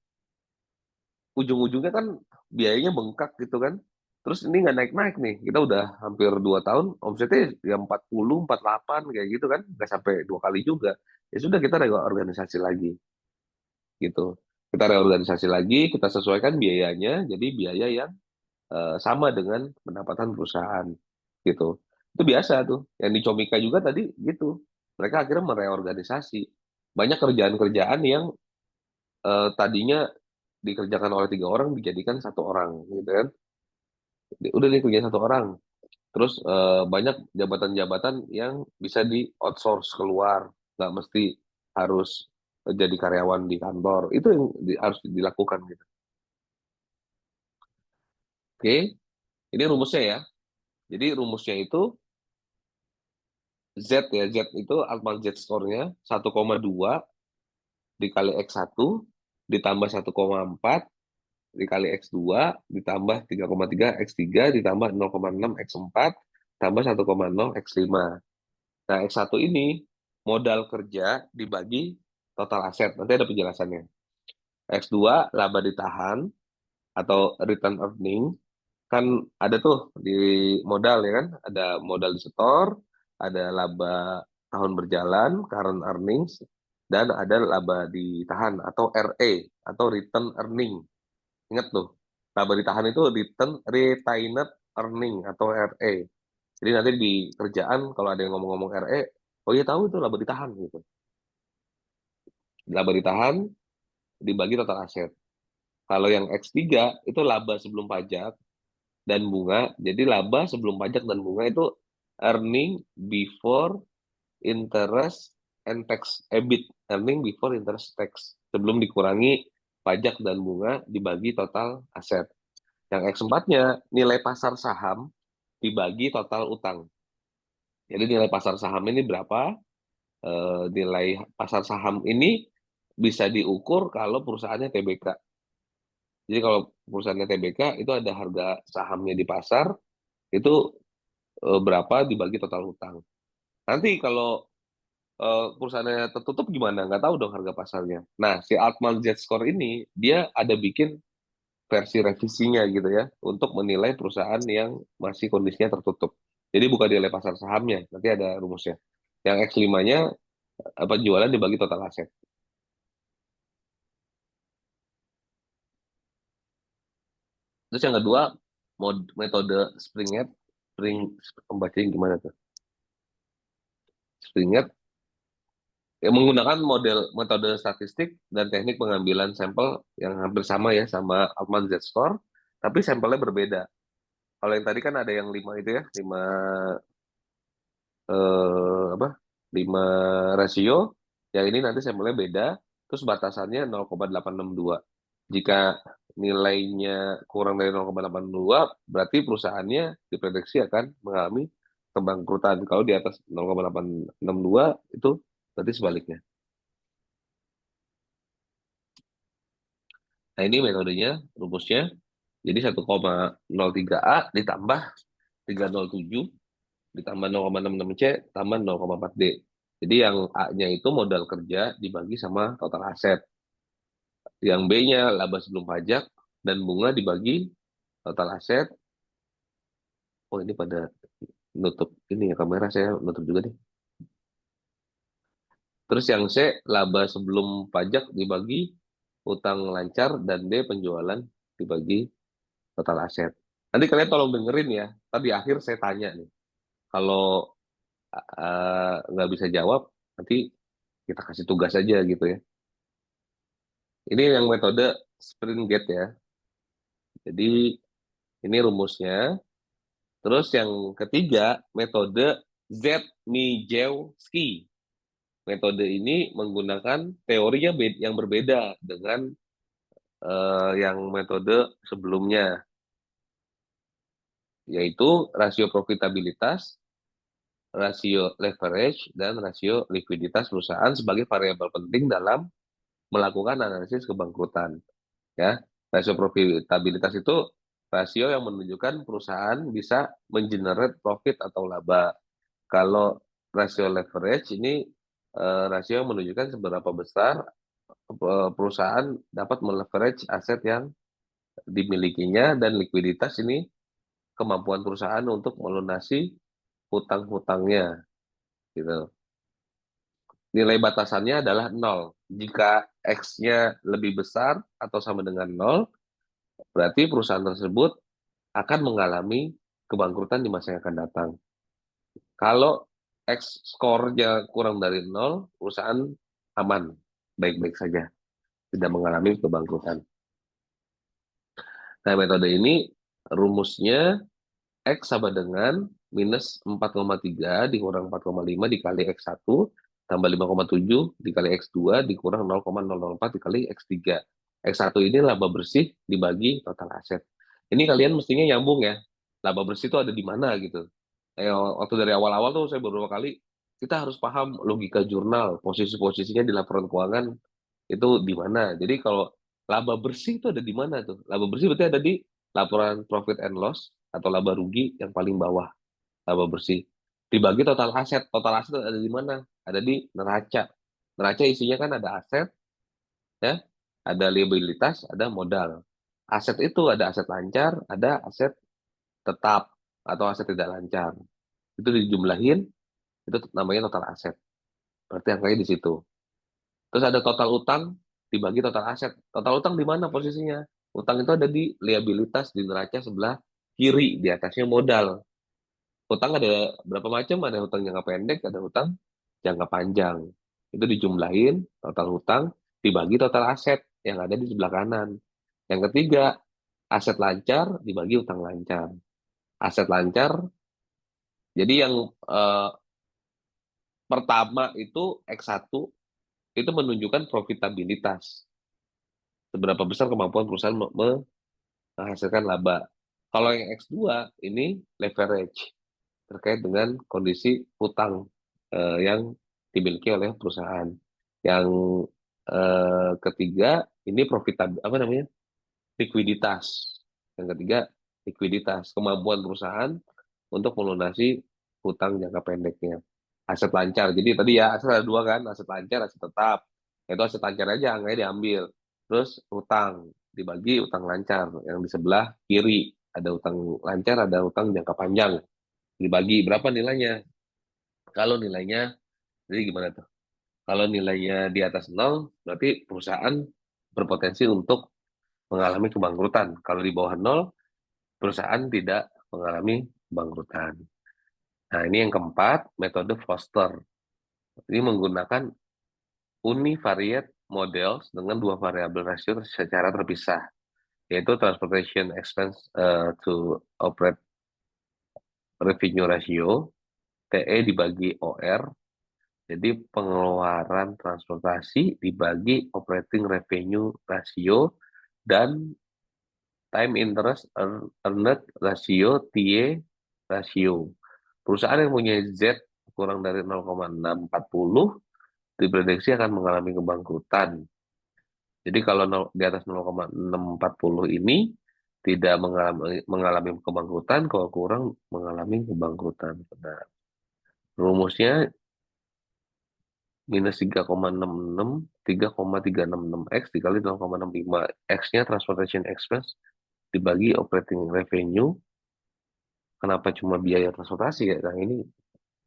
ujung-ujungnya kan biayanya bengkak gitu kan. Terus ini nggak naik-naik nih. Kita udah hampir 2 tahun, omsetnya ya 40, 48 kayak gitu kan. Nggak sampai 2 kali juga. Ya sudah, kita reorganisasi lagi gitu. Kita reorganisasi lagi, kita sesuaikan biayanya, jadi biaya yang sama dengan pendapatan perusahaan gitu. Itu biasa tuh. Yang di Comika juga tadi gitu. Mereka akhirnya mereorganisasi. Banyak kerjaan-kerjaan yang tadinya dikerjakan oleh 3 orang dijadikan 1 orang gitu kan. Udah nih kerja 1 orang. Terus banyak jabatan-jabatan yang bisa di outsource keluar, nggak mesti harus jadi karyawan di kantor. Itu yang harus dilakukan gitu. Oke, ini rumusnya ya. Jadi rumusnya itu Z ya, Z itu Altman Z score-nya 1,2 dikali X1 ditambah 1,4 dikali X2 ditambah 3,3 X3 ditambah 0,6 X4 tambah 1,0 X5. Nah, X1 ini modal kerja dibagi total aset. Nanti ada penjelasannya. X2 laba ditahan atau return earning. Kan ada tuh di modal ya kan, ada modal di setor, ada laba tahun berjalan, current earnings, dan ada laba ditahan atau RE atau return earning. Ingat tuh, laba ditahan itu retained earning atau RE. Jadi nanti di kerjaan kalau ada yang ngomong-ngomong RE, oh iya tahu itu laba ditahan gitu. Laba ditahan dibagi total aset. Kalau yang X3 itu laba sebelum pajak dan bunga. Jadi laba sebelum pajak dan bunga itu earning before interest and tax, EBIT, earning before interest tax. Sebelum dikurangi pajak dan bunga dibagi total aset. Yang X4-nya nilai pasar saham dibagi total utang. Jadi nilai pasar saham ini berapa? Nilai pasar saham ini bisa diukur kalau perusahaannya TBK. Jadi kalau perusahaannya TBK itu ada harga sahamnya di pasar, itu berapa dibagi total hutang. Nanti kalau perusahaannya tertutup gimana? Nggak tahu dong harga pasarnya. Nah, si Altman Z Score ini dia ada bikin versi revisinya gitu ya untuk menilai perusahaan yang masih kondisinya tertutup. Jadi bukan nilai pasar sahamnya, nanti ada rumusnya. Yang X5-nya apa jualan dibagi total aset. Terus yang kedua metode Springett, Spring pembacanya gimana tuh? Springett yang menggunakan metode statistik dan teknik pengambilan sampel yang hampir sama ya sama Altman Z-score, tapi sampelnya berbeda. Kalau yang tadi kan ada yang 5 itu ya, 5 apa? 5 rasio. Yang ini nanti sampelnya beda, terus batasannya 0,862. Jika nilainya kurang dari 0,82, berarti perusahaannya diprediksi akan mengalami kebangkrutan. Kalau di atas 0,862 itu berarti sebaliknya. Nah, ini metodenya, rumusnya. Jadi 1,03A ditambah 307 ditambah 0,66C tambah 0,4D. Jadi yang A-nya itu modal kerja dibagi sama total aset. Yang B-nya laba sebelum pajak dan bunga dibagi total aset. Oh, ini pada nutup ini ya kamera, saya nutup juga nih. Terus yang C, laba sebelum pajak dibagi utang lancar dan D, penjualan dibagi total aset. Nanti kalian tolong dengerin ya. Tadi akhir saya tanya nih. Kalau nggak bisa jawab, nanti kita kasih tugas aja gitu ya. Ini yang metode sprint gate ya. Jadi ini rumusnya. Terus yang ketiga, metode Zmijewski. Metode ini menggunakan teorinya yang berbeda dengan yang metode sebelumnya, yaitu rasio profitabilitas, rasio leverage, dan rasio likuiditas perusahaan sebagai variabel penting dalam melakukan analisis kebangkrutan. Ya, rasio profitabilitas itu rasio yang menunjukkan perusahaan bisa mengenerate profit atau laba. Kalau rasio leverage ini rasio yang menunjukkan seberapa besar perusahaan dapat meleverage aset yang dimilikinya, dan likuiditas ini kemampuan perusahaan untuk melunasi hutang-hutangnya gitu. Nilai batasannya adalah nol. Jika X-nya lebih besar atau sama dengan nol, berarti perusahaan tersebut akan mengalami kebangkrutan di masa yang akan datang. Kalau X skornya kurang dari nol, perusahaan aman, baik-baik saja, tidak mengalami kebangkrutan. Nah, metode ini rumusnya X sama dengan minus 4,3 dikurang 4,5 dikali X1 tambah 5,7 dikali X2 dikurang 0,004 dikali X3. X1 ini laba bersih dibagi total aset. Ini kalian mestinya nyambung ya. Laba bersih itu ada di mana gitu. Waktu dari awal-awal tuh saya beberapa kali kita harus paham logika jurnal, posisi-posisinya di laporan keuangan itu di mana. Jadi kalau laba bersih itu ada di mana tuh? Laba bersih berarti ada di laporan profit and loss atau laba rugi yang paling bawah, laba bersih. Dibagi total aset ada di mana? Ada di neraca. Neraca isinya kan ada aset, ya, ada liabilitas, ada modal. Aset itu ada aset lancar, ada aset tetap atau aset tidak lancar. Itu dijumlahin, itu namanya total aset. Berarti angkanya di situ. Terus ada total utang dibagi total aset. Total utang di mana posisinya? Utang itu ada di liabilitas di neraca sebelah kiri, di atasnya modal. Utang ada berapa macam? Ada utang jangka pendek, ada utang jangka panjang. Itu dijumlahin total utang dibagi total aset yang ada di sebelah kanan. Yang ketiga, aset lancar dibagi utang lancar. Aset lancar, jadi yang eh, pertama itu X1 itu menunjukkan profitabilitas. Seberapa besar kemampuan perusahaan menghasilkan laba. Kalau yang X2 ini leverage terkait dengan kondisi hutang yang dimiliki oleh perusahaan. Yang ketiga ini apa namanya? Likuiditas. Yang ketiga likuiditas, kemampuan perusahaan untuk melunasi hutang jangka pendeknya. Aset lancar. Jadi tadi ya aset ada dua kan, aset lancar, aset tetap. Itu aset lancar aja angkanya diambil. Terus hutang dibagi utang lancar yang di sebelah kiri ada utang lancar, ada utang jangka panjang. Dibagi berapa nilainya? Kalau nilainya, jadi gimana tuh? Kalau nilainya di atas nol, berarti perusahaan berpotensi untuk mengalami kebangkrutan. Kalau di bawah nol, perusahaan tidak mengalami kebangkrutan. Nah, ini yang keempat, metode Foster. Ini menggunakan univariate models dengan dua variabel rasio secara terpisah, yaitu transportation expense to operate revenue ratio, TE dibagi OR, jadi pengeluaran transportasi dibagi operating revenue ratio, dan time interest earned ratio, TY ratio. Perusahaan yang punya Z kurang dari 0,640 diprediksi akan mengalami kebangkrutan. Jadi kalau di atas 0,640 ini tidak mengalami kebangkrutan, kalau kurang mengalami kebangkrutan. Nah, rumusnya minus 3,66, 3,366 X dikali 0,65. X-nya transportation expense dibagi operating revenue. Kenapa cuma biaya transportasi ya? Nah ini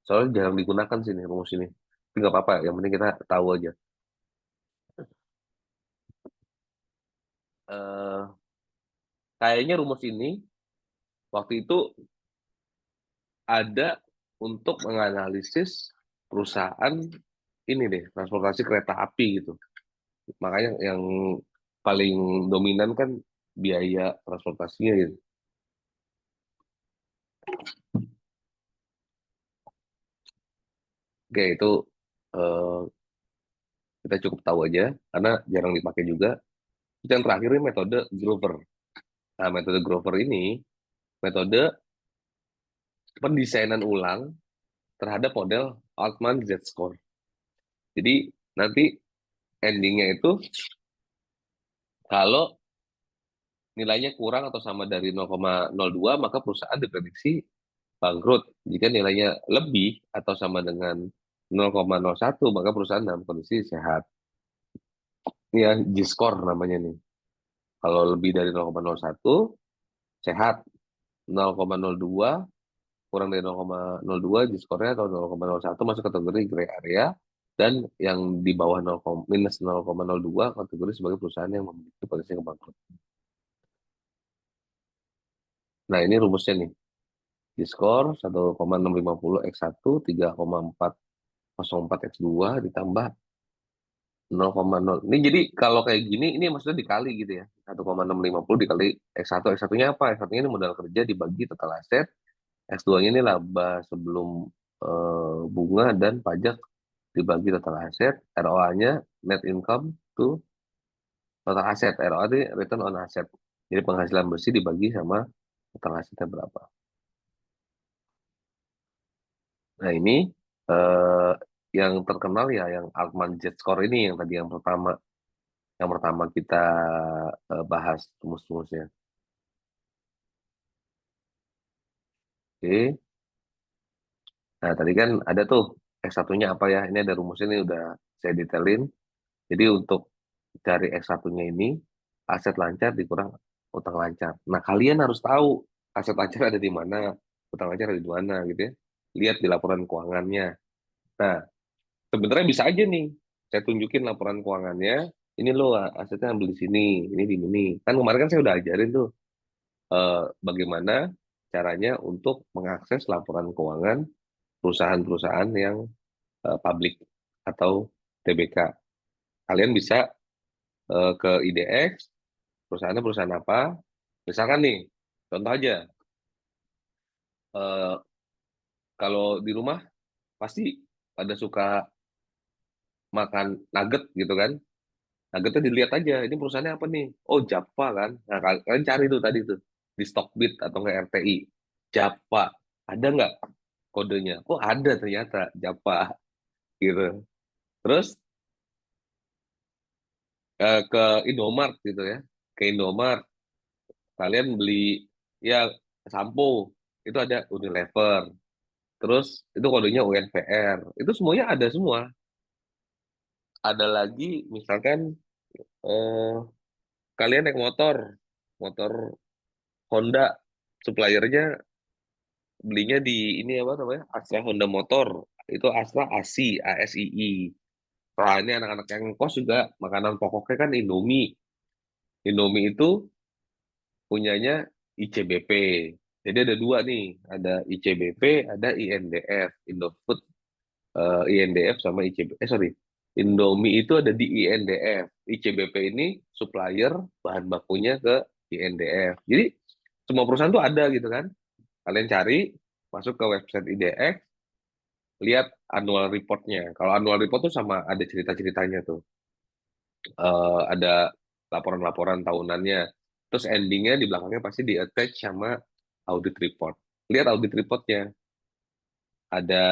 soalnya jarang digunakan sini rumus ini. Tapi nggak apa-apa, yang penting kita tahu aja. Eh, Kayaknya rumus ini waktu itu ada untuk menganalisis perusahaan ini deh, transportasi kereta api gitu. Makanya yang paling dominan kan biaya transportasinya gitu. Oke, itu eh, kita cukup tahu aja karena jarang dipakai juga. Yang terakhir ini metode Grover. Nah, metode Grover ini metode pendesainan ulang terhadap model Altman Z-score. Jadi nanti endingnya itu kalau nilainya kurang atau sama dari 0,02 maka perusahaan diprediksi bangkrut. Jika nilainya lebih atau sama dengan 0,01 maka perusahaan dalam kondisi sehat. Ini ya G-score namanya nih. Kalau lebih dari 0,01 sehat, 0,02 kurang dari 0,02 G-score-nya atau 0,01 masuk kategori gray area, dan yang di bawah 0, minus 0,02 kategori sebagai perusahaan yang memiliki potensi kebangkrutan. Nah, ini rumusnya nih. Di-score 1,650 X1, 3,404 X2 ditambah 0,0. Ini jadi kalau kayak gini, ini maksudnya dikali gitu ya. 1,650 dikali X1. X1-nya apa? X1-nya ini modal kerja dibagi total aset. X2-nya ini laba sebelum bunga dan pajak dibagi total aset. ROA-nya net income to total aset. ROA itu return on asset. Jadi penghasilan bersih dibagi sama utang asetnya berapa. Nah ini eh, yang terkenal ya yang Altman Jet Score ini yang tadi yang pertama kita bahas rumus-rumusnya. Oke. Nah tadi kan ada tuh X1-nya apa ya? Ini ada rumusnya ini udah saya detailin. Jadi untuk cari X1-nya ini aset lancar dikurang utang lancar. Nah kalian harus tahu aset lancar ada di mana, utang lancar ada di mana gitu ya. Lihat di laporan keuangannya. Nah sebenarnya bisa aja nih saya tunjukin laporan keuangannya. Ini loh asetnya ambil di sini, ini di sini. Kan kemarin kan saya udah ajarin tuh bagaimana caranya untuk mengakses laporan keuangan perusahaan-perusahaan yang publik atau TBK. Kalian bisa ke IDX, perusahaannya perusahaan apa. Misalkan nih, contoh aja, eh, kalau di rumah pasti ada suka makan nugget gitu kan. Nuggetnya dilihat aja, ini perusahaannya apa nih? Oh, Java kan. Nah, kalian cari tuh tadi tuh, di Stockbit atau nggak RTI. Java, ada nggak kodenya? Oh, ada ternyata, Java gitu. Terus ke Indomart gitu ya. Ke Indomart, kalian beli ya sampo, itu ada Unilever. Terus itu kodenya UNVR. Itu semuanya ada semua. Ada lagi misalkan eh, kalian naik motor, motor Honda, suppliernya belinya di ini apa namanya? Astra Honda Motor. Itu Astra ASI, ASII. Soalnya ini anak-anak yang kos juga makanan pokoknya kan Indomie. Indomie itu punyanya ICBP. Jadi ada dua nih, ada ICBP, ada INDF, Indofood, INDF sama ICBP. Sorry, Indomie itu ada di INDF. ICBP ini supplier bahan bakunya ke INDF. Jadi semua perusahaan tuh ada gitu kan. Kalian cari, masuk ke website IDX, lihat annual report-nya. Kalau annual report tuh sama ada cerita-ceritanya tuh. Ada laporan-laporan tahunannya. Terus endingnya di belakangnya pasti di-attach sama audit report. Lihat audit reportnya. Ada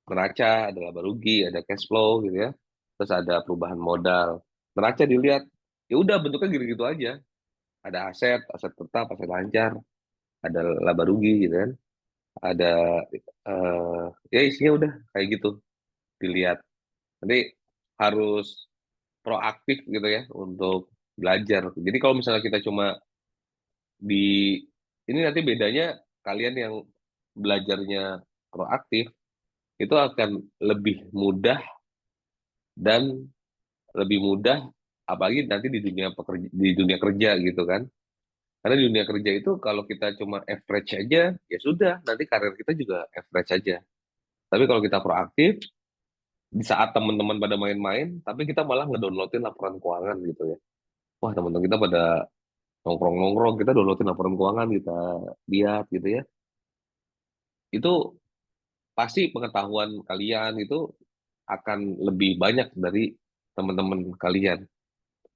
neraca, ada laba rugi, ada cash flow gitu ya. Terus ada perubahan modal. Neraca dilihat, ya udah bentuknya gitu-gitu aja. Ada aset, aset tetap, aset lancar, ada laba rugi gitu kan. Ada ya isinya udah kayak gitu dilihat. Nanti harus proaktif gitu ya untuk belajar. Jadi kalau misalnya kita cuma di ini nanti bedanya kalian yang belajarnya proaktif itu akan lebih mudah dan lebih mudah apalagi nanti di dunia kerja gitu kan. Karena di dunia kerja itu kalau kita cuma average aja ya sudah nanti karir kita juga average aja. Tapi kalau kita proaktif di saat teman-teman pada main-main tapi kita malah ngedownloadin laporan keuangan gitu ya. Wah, teman-teman kita pada nongkrong-nongkrong, kita downloadin laporan keuangan, kita lihat gitu ya. Itu pasti pengetahuan kalian itu akan lebih banyak dari teman-teman kalian.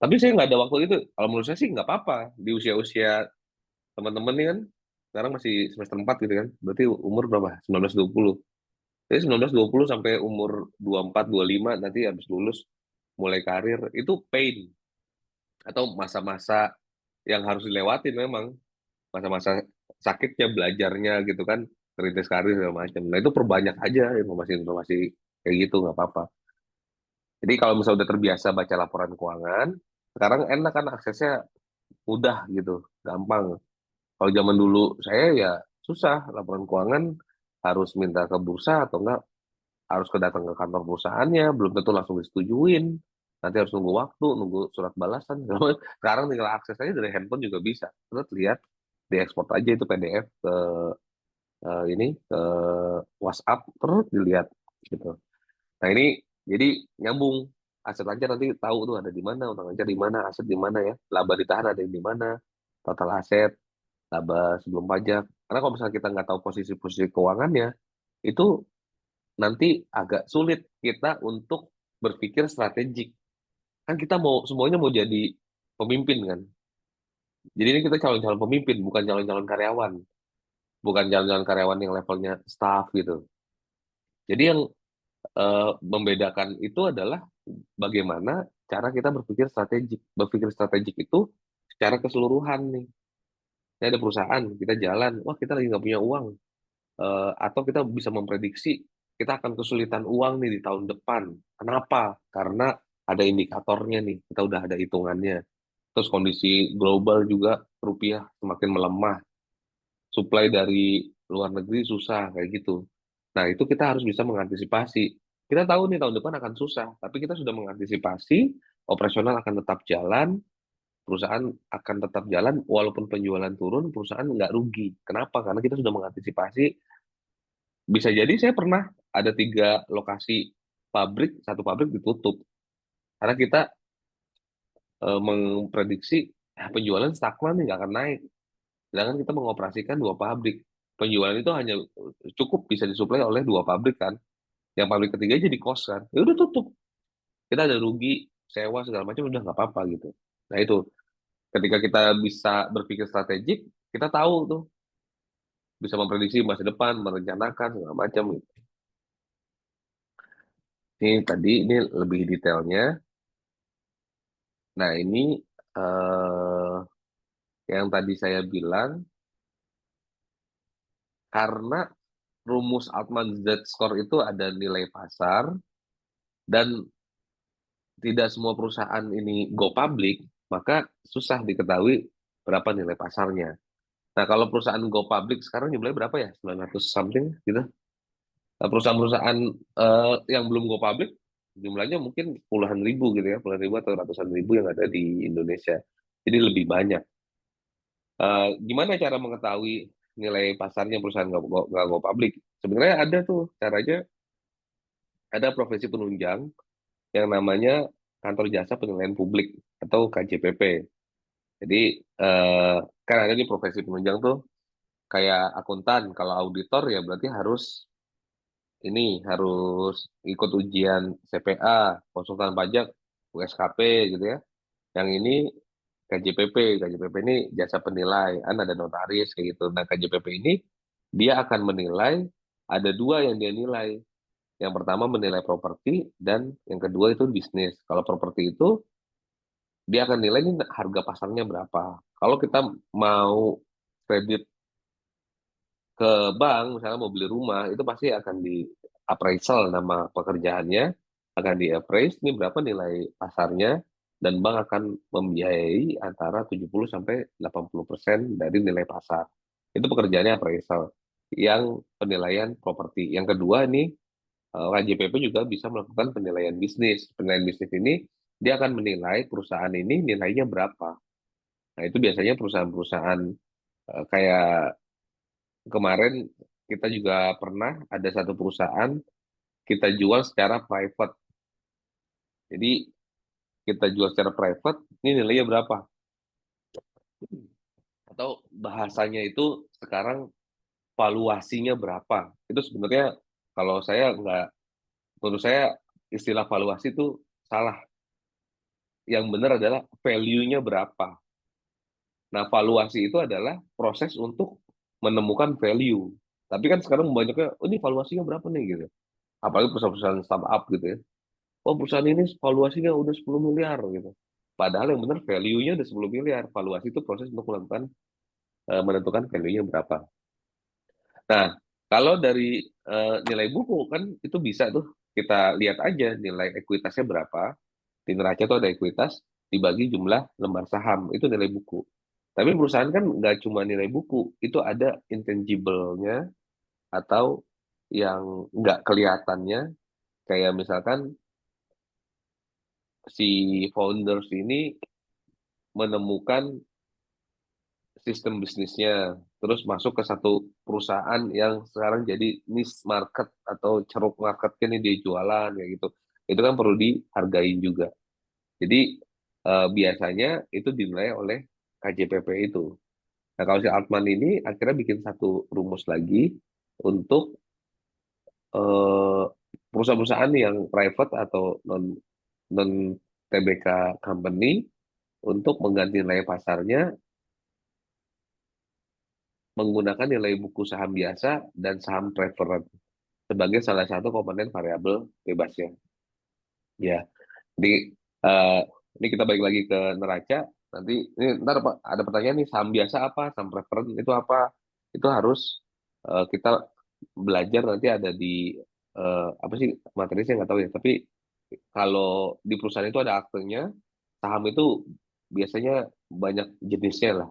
Tapi saya nggak ada waktu itu. Kalau menurut saya sih nggak apa-apa. Di usia-usia teman-teman ini kan, sekarang masih semester 4 gitu kan. Berarti umur berapa? 19-20. Jadi 19-20 sampai umur 24-25 nanti habis lulus mulai karir, itu pain. Atau masa-masa yang harus dilewatin memang. Masa-masa sakitnya belajarnya gitu kan, perintis karir segala macam. Nah itu perbanyak aja informasi-informasi kayak gitu nggak apa-apa. Jadi kalau misalnya udah terbiasa baca laporan keuangan, sekarang enak kan aksesnya mudah gitu, gampang. Kalau zaman dulu saya ya susah laporan keuangan harus minta ke bursa atau enggak harus datang ke kantor perusahaannya, belum tentu langsung disetujuin. Nanti harus nunggu waktu, nunggu surat balasan. Sekarang tinggal akses aja dari handphone juga bisa. Terus lihat, diekspor aja itu PDF ke ini ke WhatsApp terus dilihat gitu. Nah ini jadi nyambung aset lancar nanti tahu tuh ada di mana, utang lancar di mana, aset di mana ya, laba ditahan ada di mana, total aset, laba sebelum pajak. Karena kalau misalnya kita nggak tahu posisi-posisi keuangannya, itu nanti agak sulit kita untuk berpikir strategik. Kan kita mau semuanya mau jadi pemimpin kan. Jadi ini kita calon-calon pemimpin, bukan calon-calon karyawan, bukan calon-calon karyawan yang levelnya staff gitu. Jadi yang membedakan itu adalah bagaimana cara kita berpikir strategik. Berpikir strategik itu secara keseluruhan nih. Ini ada perusahaan, kita jalan, wah kita lagi nggak punya uang. Atau kita bisa memprediksi kita akan kesulitan uang nih di tahun depan. Kenapa? Karena ada indikatornya nih, kita udah ada hitungannya. Terus kondisi global juga rupiah semakin melemah, supply dari luar negeri susah kayak gitu. Nah, itu kita harus bisa mengantisipasi. Kita tahu nih tahun depan akan susah, tapi kita sudah mengantisipasi, operasional akan tetap jalan, perusahaan akan tetap jalan, walaupun penjualan turun, perusahaan nggak rugi. Kenapa? Karena kita sudah mengantisipasi. Bisa jadi saya pernah ada 3 lokasi pabrik, satu pabrik ditutup. Karena kita memprediksi penjualan stagnan nih, nggak akan naik. Sedangkan kita mengoperasikan 2 pabrik. Penjualan itu hanya cukup bisa disuplai oleh 2 pabrik kan. Yang pabrik ketiga jadi kos kan. Ya udah tutup. Kita ada rugi, sewa segala macam udah nggak apa-apa gitu. Nah itu ketika kita bisa berpikir strategik, kita tahu tuh bisa memprediksi masa depan, merencanakan segala macam gitu. Ini tadi ini lebih detailnya. Nah ini eh, yang tadi saya bilang karena rumus Altman Z-score itu ada nilai pasar dan tidak semua perusahaan ini go public, maka susah diketahui berapa nilai pasarnya. Nah, kalau perusahaan go public sekarang jumlahnya berapa ya? 900 something gitu. Nah, perusahaan-perusahaan yang belum go public jumlahnya mungkin puluhan ribu gitu ya, puluhan ribu atau ratusan ribu yang ada di Indonesia. Jadi lebih banyak. Gimana cara mengetahui nilai pasarnya perusahaan nggak go public? Sebenarnya ada tuh caranya, ada profesi penunjang yang namanya Kantor Jasa Penilaian Publik atau KJPP. Jadi eh, kan ada di profesi penunjang tuh kayak akuntan, kalau auditor ya berarti harus ikut ujian CPA, konsultan pajak, USKP gitu ya. Yang ini KJPP, KJPP ini jasa penilai, kan ada notaris kayak gitu. Nah KJPP ini dia akan menilai, ada 2 yang dia nilai. Yang pertama menilai properti dan yang kedua itu bisnis. Kalau properti itu dia akan nilai ini harga pasarnya berapa. Kalau kita mau kredit ke bank, misalnya mau beli rumah, itu pasti akan di appraisal nama pekerjaannya, akan di appraise ini berapa nilai pasarnya, dan bank akan membiayai antara 70 sampai 80% dari nilai pasar. Itu pekerjaannya appraisal. Yang penilaian properti. Yang kedua ini KJPP juga bisa melakukan penilaian bisnis. Penilaian bisnis ini dia akan menilai perusahaan ini nilainya berapa. Nah, itu biasanya perusahaan-perusahaan kayak kemarin kita juga pernah ada satu perusahaan kita jual secara private. Jadi kita jual secara private, ini nilainya berapa? Atau bahasanya itu sekarang valuasinya berapa? Itu sebenarnya kalau saya nggak, menurut saya istilah valuasi itu salah. Yang benar adalah value-nya berapa. Nah, valuasi itu adalah proses untuk menemukan value. Tapi kan sekarang banyaknya, oh ini valuasinya berapa nih gitu. Apalagi perusahaan-perusahaan startup gitu ya. Oh perusahaan ini valuasinya udah 10 miliar gitu. Padahal yang benar value-nya udah 10 miliar. Valuasi itu proses untuk melakukan menentukan value-nya berapa. Nah, kalau dari nilai buku kan itu bisa tuh kita lihat aja nilai ekuitasnya berapa. Di neraca itu ada ekuitas dibagi jumlah lembar saham, itu nilai buku. Tapi perusahaan kan nggak cuma nilai buku, itu ada intangible-nya atau yang nggak kelihatannya, kayak misalkan si founders ini menemukan sistem bisnisnya, terus masuk ke satu perusahaan yang sekarang jadi niche market atau ceruk marketnya nih dia jualan kayak gitu. Itu kan perlu dihargain juga. Jadi biasanya itu dinilai oleh KJPP itu. Nah kalau si Altman ini akhirnya bikin satu rumus lagi untuk eh, perusahaan-perusahaan yang private atau non non TBK company untuk mengganti nilai pasarnya menggunakan nilai buku saham biasa dan saham preferred sebagai salah satu komponen variabel bebasnya. Ya, jadi eh, ini kita balik lagi ke neraca. Nanti ini ntar ada pertanyaan nih, saham biasa apa, saham preferred itu apa? Itu harus kita belajar nanti ada di apa sih materi saya nggak tahu ya. Tapi kalau di perusahaan itu ada aktenya, saham itu biasanya banyak jenisnya lah.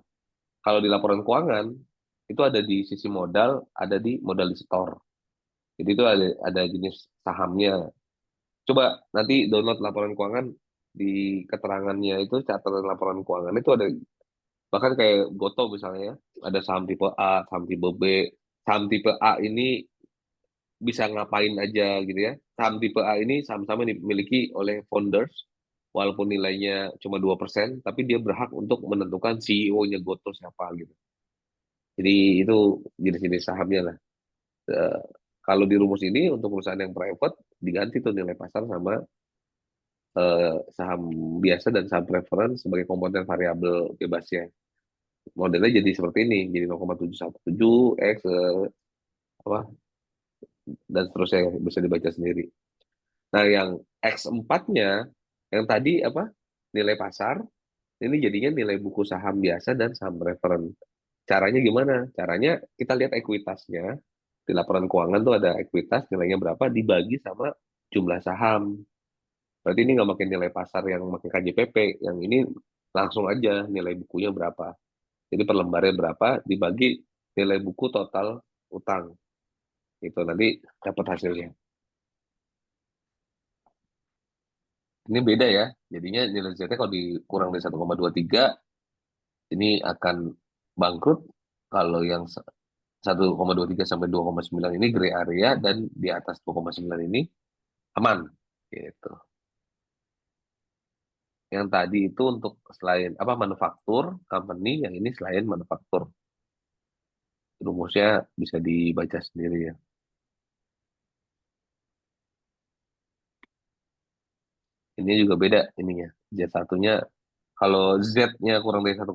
Kalau di laporan keuangan itu ada di sisi modal, ada di modal di store. Jadi itu ada jenis sahamnya. Coba nanti download laporan keuangan di keterangannya itu catatan laporan keuangan itu ada bahkan kayak Goto misalnya ya, ada saham tipe A, saham tipe B. Saham tipe A ini bisa ngapain aja gitu ya. Saham tipe A ini saham-saham yang dimiliki oleh founders walaupun nilainya cuma 2%, tapi dia berhak untuk menentukan CEO-nya Goto siapa gitu. Jadi itu jenis-jenis sahamnya lah. Eh, Kalau di rumus ini untuk perusahaan yang private diganti tuh nilai pasar sama saham biasa dan saham preference sebagai komponen variabel bebasnya. Modelnya jadi seperti ini, jadi 0,717 X apa dan seterusnya bisa dibaca sendiri. Nah, yang X4-nya yang tadi apa? Nilai pasar ini jadinya nilai buku saham biasa dan saham preference. Caranya gimana? Caranya kita lihat ekuitasnya. Di laporan keuangan tuh ada ekuitas nilainya berapa dibagi sama jumlah saham. Berarti ini nggak pakai nilai pasar yang pakai KJPP. Yang ini langsung aja nilai bukunya berapa. Jadi per lembarnya berapa dibagi nilai buku total utang. Itu nanti dapat hasilnya. Ini beda ya. Jadinya nilai Z-nya kalau dikurang dari 1,23 ini akan bangkrut. Kalau yang 1,23 sampai 2,9 ini gray area dan di atas 2,9 ini aman. Gitu. Yang tadi itu untuk selain apa manufaktur company, yang ini selain manufaktur. Rumusnya bisa dibaca sendiri ya. Ini juga beda ininya. Z1-nya kalau Z-nya kurang dari 1,1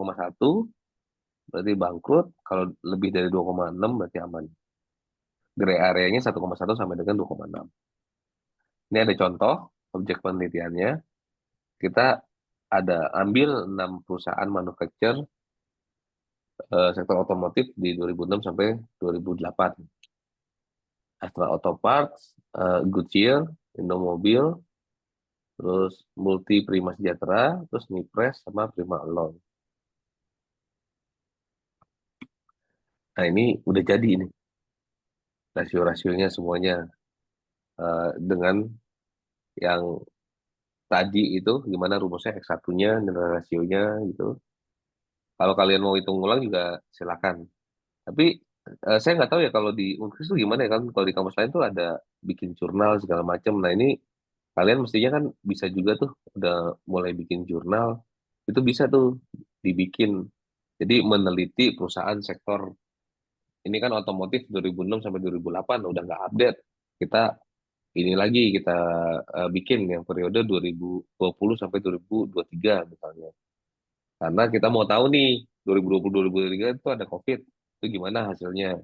berarti bangkrut. Kalau lebih dari 2,6 berarti aman. Gray areanya 1,1 sampai dengan 2,6. Ini ada contoh objek penelitiannya. Kita ada ambil 6 perusahaan manufacturer sektor otomotif di 2006 sampai 2008. Astra Auto Parts, Goodyear, Indomobil, terus Multi Prima Sejahtera, terus Nipres sama Prima Alloy. Nah ini udah jadi ini rasio-rasionya semuanya dengan yang tadi itu gimana rumusnya X1-nya, nilai rasionya gitu. Kalau kalian mau hitung ulang juga silakan. Tapi saya nggak tahu ya kalau di Unkris itu gimana ya kan kalau di kampus lain tuh ada bikin jurnal segala macam. Nah ini kalian mestinya kan bisa juga tuh udah mulai bikin jurnal itu bisa tuh dibikin. Jadi meneliti perusahaan sektor ini kan otomotif 2006 sampai 2008 udah nggak update. Kita ini lagi kita bikin yang periode 2020 sampai 2023 misalnya. Karena kita mau tahu nih 2020 2023 itu ada COVID itu gimana hasilnya.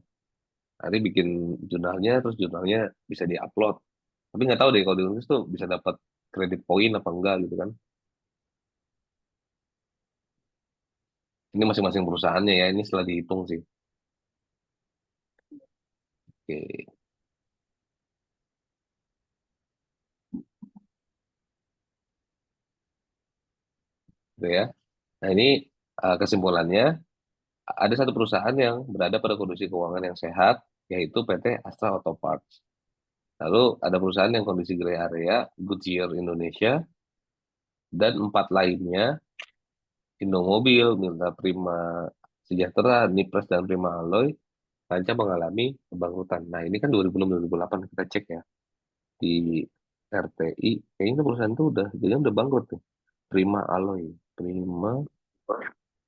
Nanti bikin jurnalnya terus jurnalnya bisa diupload. Tapi nggak tahu deh kalau di Inggris tuh bisa dapat kredit poin apa enggak gitu kan. Ini masing-masing perusahaannya ya, ini setelah dihitung sih. Oke, gitu ya. Nah ini kesimpulannya, ada satu perusahaan yang berada pada kondisi keuangan yang sehat, yaitu PT Astra Auto Parts. Lalu ada perusahaan yang kondisi gray area, Goodyear Indonesia, dan empat lainnya, Indomobil, Mitra Prima Sejahtera, Nipres, dan Prima Alloy, terancam mengalami kebangkrutan. Nah ini kan 2006-2008 kita cek ya, di RTI, kayaknya perusahaan itu udah, jadi udah bangkrut tuh. Prima Alloy, Prima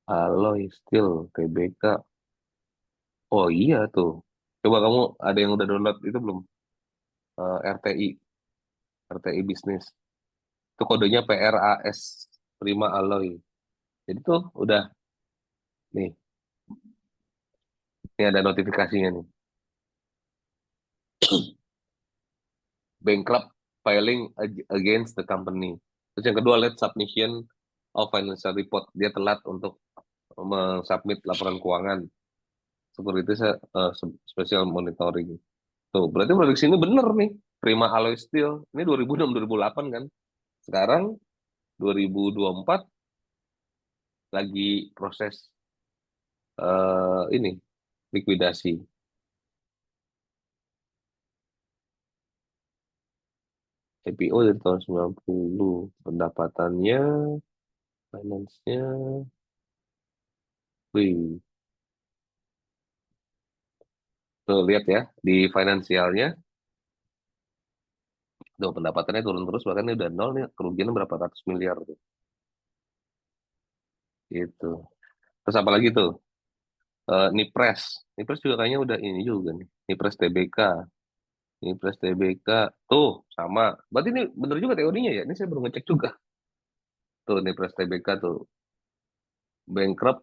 Alloy Steel, TBK. Oh iya tuh. Coba kamu ada yang udah download itu belum? RTI, RTI Bisnis. Itu kodenya PRAS, Prima Alloy. Jadi tuh udah nih Ini ada notifikasinya nih. Bankrupt filing against the company. Terus yang kedua, late submission of financial report. Dia telat untuk mensubmit laporan keuangan. Seperti itu saya special monitoring. Tuh, berarti prediksi ini bener nih. Prima Alloy Steel. Ini 2006 2008 kan. Sekarang 2024 lagi proses ini likuidasi. IPO dari tahun 90. Pendapatannya, finance-nya, wih. Tuh, lihat ya, di finansialnya, tuh pendapatannya turun terus, bahkan ini udah nol nih, kerugian berapa ratus miliar tuh. Gitu. Terus apa lagi tuh? Nipres. Nipres juga kayaknya udah ini juga nih. Nipres TBK. Nipres TBK. Tuh, sama. Berarti ini bener juga teorinya ya? Ini saya baru ngecek juga. Tuh, Nipres TBK tuh. Bankrupt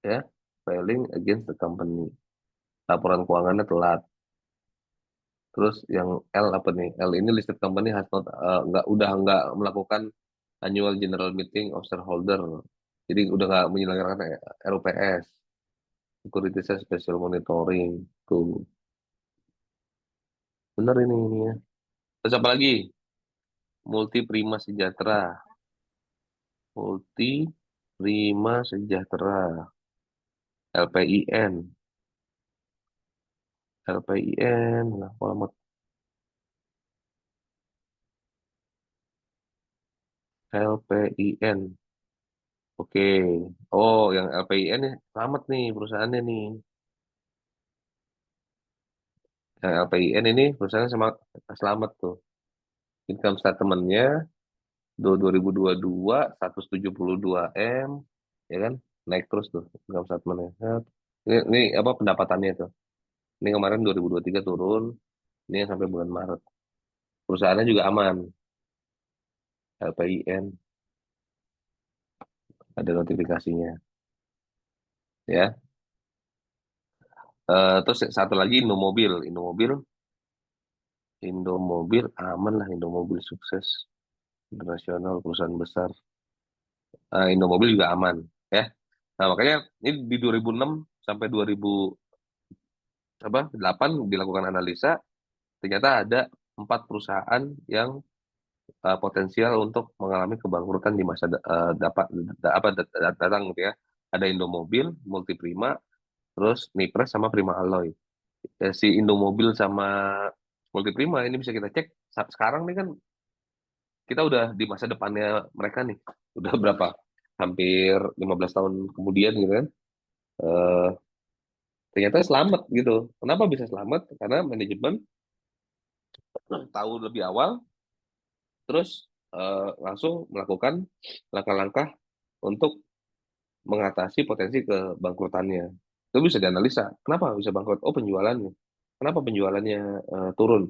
ya. Filing against the company. Laporan keuangannya telat. Terus yang L apa nih? L ini listed company has not, udah nggak melakukan annual general meeting of shareholder. Jadi udah nggak menyelenggarakan RUPS. Security Special Monitoring. Tuh, bener ini ya. Terus apa lagi? Multi Prima Sejahtera. Multi Prima Sejahtera. LPIN. LPIN. Nah, alamat LPIN. Oke. Oh, yang LPIN nih, selamat nih perusahaannya nih. Yang LPIN ini perusahaannya sama selamat tuh. Income statement-nya 2022 172 M, ya kan? Naik terus tuh income statement-nya. Ini apa pendapatannya tuh? Ini kemarin 2023 turun, ini yang sampai bulan Maret. Perusahaannya juga aman, LPIN, ada notifikasinya, ya. Terus satu lagi Indomobil, Indomobil, Indomobil aman lah, Indomobil sukses, internasional perusahaan besar. Indomobil juga aman, ya. Nah makanya ini di 2006 sampai 2008 dilakukan analisa, ternyata ada 4 perusahaan yang potensial untuk mengalami kebangkrutan di masa datang gitu ya. Ada Indomobil, Multiprima, terus Nipres sama Prima Alloy. Si Indomobil sama Multiprima ini bisa kita cek sekarang nih kan kita udah di masa depannya mereka nih. Udah berapa? Hampir 15 tahun kemudian gitu kan. Eh, Ternyata selamat gitu. Kenapa bisa selamat? Karena manajemen tahu lebih awal, terus langsung melakukan langkah-langkah untuk mengatasi potensi kebangkrutannya. Itu bisa dianalisa. Kenapa bisa bangkrut? Oh, penjualannya. Kenapa penjualannya turun?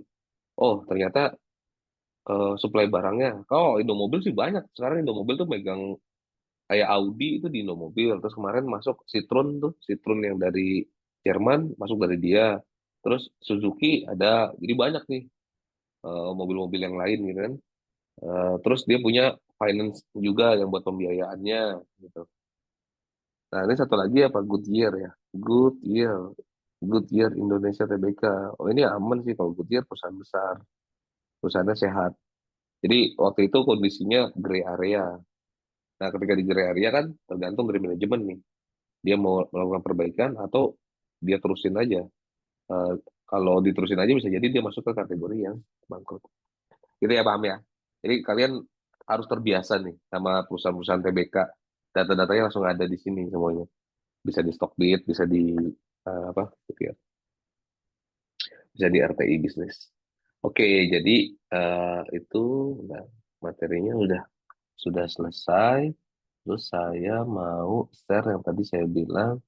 Oh, ternyata supply barangnya. Oh, Indomobil sih banyak. Sekarang Indomobil tuh megang kayak Audi itu di Indomobil. Terus kemarin masuk Citroen tuh, Citroen yang dari Jerman masuk dari dia. Terus Suzuki ada. Jadi banyak nih mobil-mobil yang lain gitu kan. Terus dia punya finance juga yang buat pembiayaannya gitu. Nah, ini satu lagi apa? Goodyear ya. Goodyear. Goodyear Indonesia Tbk. Oh, ini aman sih kalau Goodyear perusahaan besar. Perusahaannya sehat. Jadi waktu itu kondisinya gray area. Nah, ketika di gray area kan tergantung dari manajemen nih. Dia mau melakukan perbaikan atau dia terusin aja. Eh, Kalau diterusin aja bisa jadi dia masuk ke kategori yang bangkrut. Gitu ya, paham ya? Jadi kalian harus terbiasa nih sama perusahaan-perusahaan TBK. Data-datanya langsung ada di sini semuanya. Bisa di Stockbit, bisa di apa gitu ya, bisa di RTI bisnis. Oke, jadi itu udah materinya sudah selesai. Terus saya mau share yang tadi saya bilang.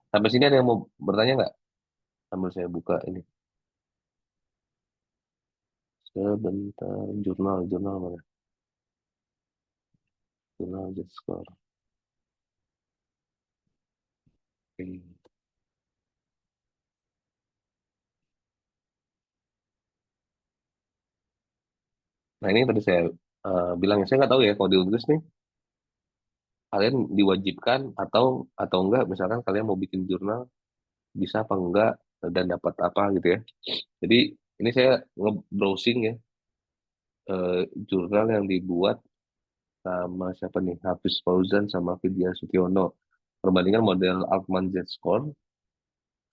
Sampai sini ada yang mau bertanya nggak? Sambil saya buka ini. Sebentar, jurnal mana? Jurnal Jetscore. Oke. Nah ini yang tadi saya bilang ya, saya nggak tahu ya kalau di Inggris nih kalian diwajibkan atau enggak, misalkan kalian mau bikin jurnal bisa apa enggak dan dapat apa gitu ya. Jadi ini saya nge-browsing ya, jurnal yang dibuat sama siapa nih, Hafiz Fauzan sama Vidya Sutyono, perbandingan model Altman Z-score,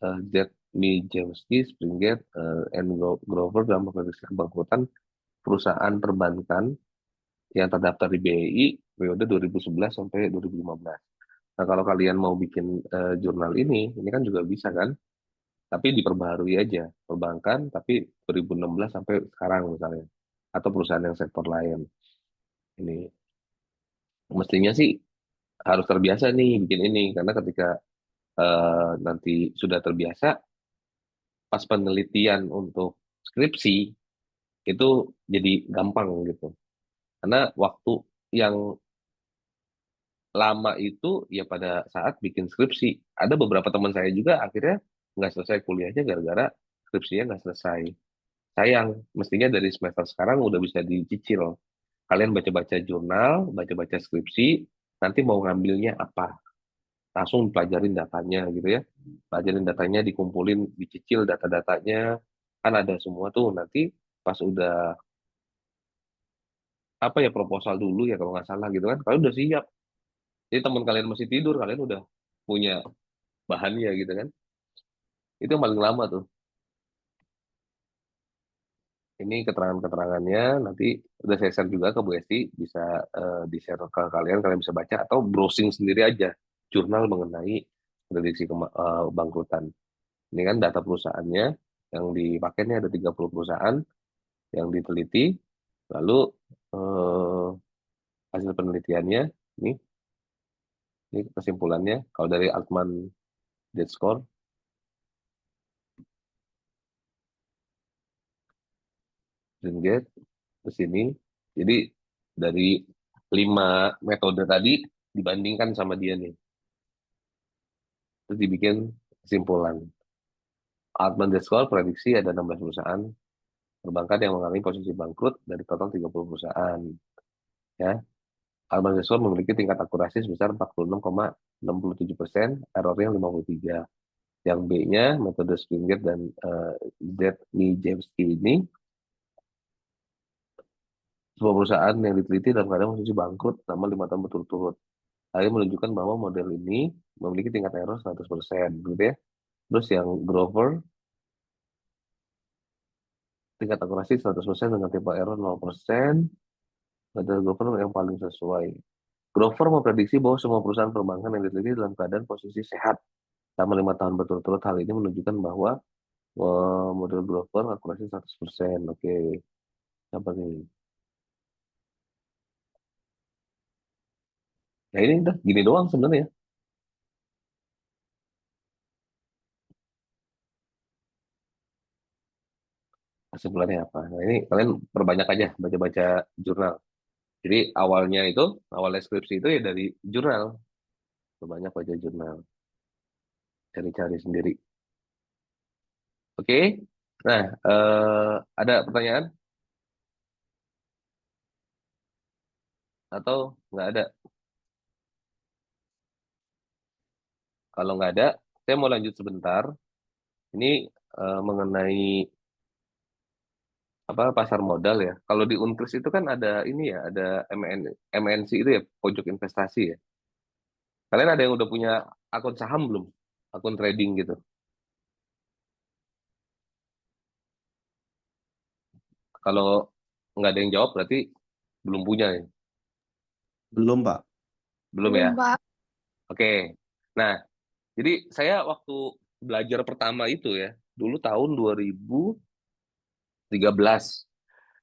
Z Mijewski, Springate, and Grover dalam memprediksi kebangkrutan perusahaan perbankan yang terdaftar di BEI periode 2011 sampai 2015. Nah, kalau kalian mau bikin jurnal ini kan juga bisa kan, tapi diperbaharui aja perbankan, tapi 2016 sampai sekarang misalnya, atau perusahaan yang sektor lain. Ini mestinya sih harus terbiasa nih bikin ini, karena ketika nanti sudah terbiasa, pas penelitian untuk skripsi itu jadi gampang gitu. Karena waktu yang lama itu ya pada saat bikin skripsi. Ada beberapa teman saya juga akhirnya nggak selesai kuliahnya gara-gara skripsinya nggak selesai. Sayang, mestinya dari semester sekarang udah bisa dicicil. Kalian baca-baca jurnal, baca-baca skripsi, nanti mau ngambilnya apa? Langsung pelajarin datanya gitu ya. Pelajarin datanya, dikumpulin, dicicil data-datanya, kan ada semua tuh. Nanti pas udah apa ya, proposal dulu ya kalau nggak salah gitu kan, kalian udah siap. Jadi teman kalian masih tidur, kalian udah punya bahannya gitu kan. Itu yang paling lama tuh. Ini keterangan-keterangannya nanti udah saya share juga ke Bu Esti, bisa di-share ke kalian, kalian bisa baca atau browsing sendiri aja jurnal mengenai prediksi bangkrutan. Ini kan data perusahaannya, yang dipakai ini ada 30 perusahaan yang diteliti, lalu eh, hasil penelitiannya, ini, ini kesimpulannya, kalau dari Altman Dead Score, Gate ke sini. Jadi dari 5 metode tadi dibandingkan sama dia nih, terus dibikin kesimpulan. Altman Square prediksi ada 16 perusahaan perbankan yang mengalami posisi bangkrut dari total 30 perusahaan. Ya, Altman Square memiliki tingkat akurasi sebesar 46,67%, errornya 53. Yang B-nya, metode Springate dan Zednijewski ini, sebuah perusahaan yang diteliti dalam keadaan posisi bangkrut selama 5 tahun berturut-turut. Hal ini menunjukkan bahwa model ini memiliki tingkat error 100%, gitu ya. Terus yang Grover, tingkat akurasi 100% dengan tipe error 0%, model Grover yang paling sesuai. Grover memprediksi bahwa semua perusahaan perbankan yang diteliti dalam keadaan posisi sehat selama 5 tahun berturut-turut. Hal ini menunjukkan bahwa model Grover akurasi 100%. Oke, apa nih? Ya ini udah gini doang sebenarnya. Kesimpulannya apa? Nah ini kalian perbanyak aja baca-baca jurnal. Jadi awal deskripsi itu ya dari jurnal. Perbanyak baca jurnal. Cari-cari sendiri. Oke. Nah, ada pertanyaan atau nggak ada? Kalau nggak ada, saya mau lanjut sebentar. Ini mengenai apa, pasar modal ya. Kalau di Unkris itu kan ada ini ya, ada MNC itu ya, pojok investasi ya. Kalian ada yang udah punya akun saham belum? Akun trading gitu. Kalau nggak ada yang jawab berarti belum punya ya. Belum, Pak. Belum Belum, ya. Pak. Oke. Nah, jadi saya waktu belajar pertama itu ya, dulu tahun 2013.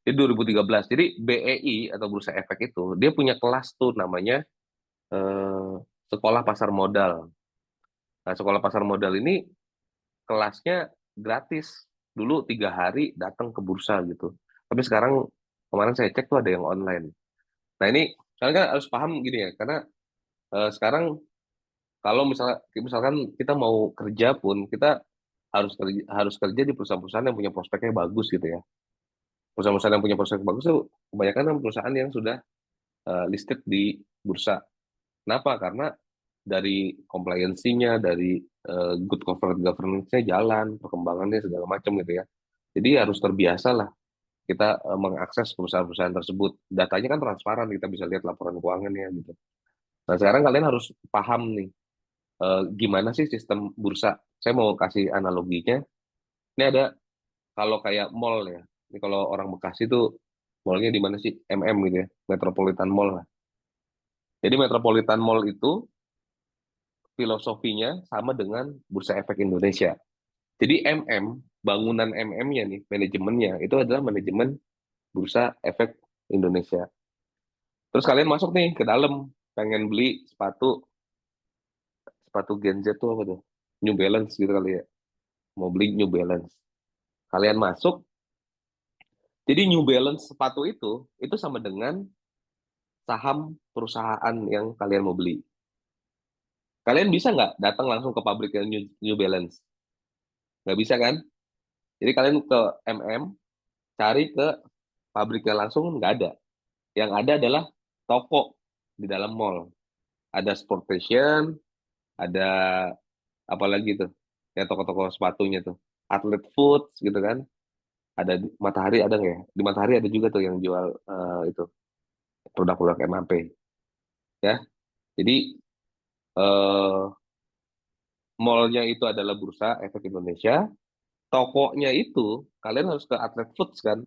Jadi 2013. Jadi BEI atau Bursa Efek itu dia punya kelas tuh namanya eh, Sekolah Pasar Modal. Nah, Sekolah Pasar Modal ini kelasnya gratis. Dulu 3 hari datang ke bursa gitu. Tapi sekarang kemarin saya cek tuh ada yang online. Nah ini kalian kan harus paham gini ya, karena sekarang kalau misalkan kita mau kerja pun kita harus kerja di perusahaan-perusahaan yang punya prospeknya bagus gitu ya. Perusahaan-perusahaan yang punya prospek bagus tuh kebanyakan kan perusahaan yang sudah listed di bursa. Kenapa? Karena dari compliance-nya, dari good corporate governance-nya jalan, perkembangannya segala macam gitu ya. Jadi harus terbiasa lah kita mengakses perusahaan-perusahaan tersebut. Datanya kan transparan, kita bisa lihat laporan keuangannya gitu. Nah, sekarang kalian harus paham nih, gimana sih sistem bursa. Saya mau kasih analoginya. Ini ada kalau kayak mall ya. Ini kalau orang Bekasi itu mallnya di mana sih? MM gitu ya, Metropolitan Mall lah. Jadi Metropolitan Mall itu filosofinya sama dengan Bursa Efek Indonesia. Jadi MM, bangunan MM-nya nih, manajemennya, itu adalah manajemen Bursa Efek Indonesia. Terus kalian masuk nih ke dalam, pengen beli sepatu, sepatu Gen Z tuh apa tuh? New Balance gitu kali ya. Mau beli New Balance. Kalian masuk, jadi New Balance sepatu itu sama dengan saham perusahaan yang kalian mau beli. Kalian bisa nggak datang langsung ke pabrik yang New Balance? Nggak bisa kan? Jadi kalian ke MM, cari ke pabriknya langsung, nggak ada. Yang ada adalah toko di dalam mall. Ada sport fashion, ada apa lagi tuh? Ya toko-toko sepatunya tuh. Atlet Foods gitu kan. Ada di Matahari ada nggak ya? Di Matahari ada juga tuh yang jual itu produk-produk MAP ya. Jadi eh, mallnya itu adalah Bursa Efek Indonesia. Tokonya itu kalian harus ke Atlet Foods kan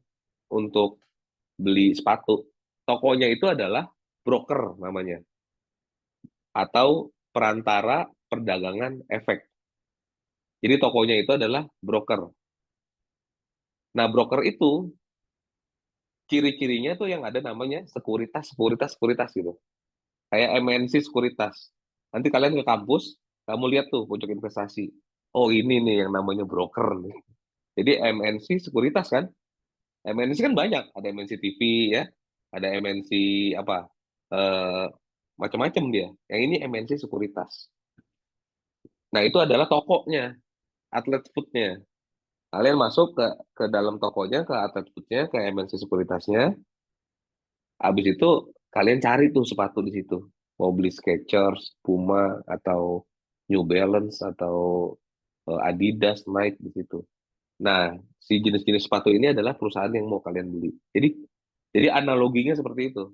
untuk beli sepatu. Tokonya itu adalah broker namanya atau perantara perdagangan efek. Jadi tokonya itu adalah broker. Nah, broker itu ciri-cirinya tuh yang ada namanya sekuritas, sekuritas, sekuritas gitu. Kayak MNC sekuritas. Nanti kalian ke kampus, kamu lihat tuh pojok investasi. Oh, ini nih yang namanya broker nih. Jadi MNC sekuritas kan? MNC kan banyak, ada MNC TV ya, ada MNC apa? Eh, macam-macam dia. Yang ini MNC sekuritas. Nah, itu adalah tokonya, atlet foodnya. Kalian masuk ke dalam tokonya, ke atlet foodnya, ke MNC sekuritasnya. Habis itu kalian cari tuh sepatu di situ. Mau beli Skechers, Puma, atau New Balance, atau Adidas, Nike di situ. Nah, si jenis-jenis sepatu ini adalah perusahaan yang mau kalian beli. Jadi analoginya seperti itu.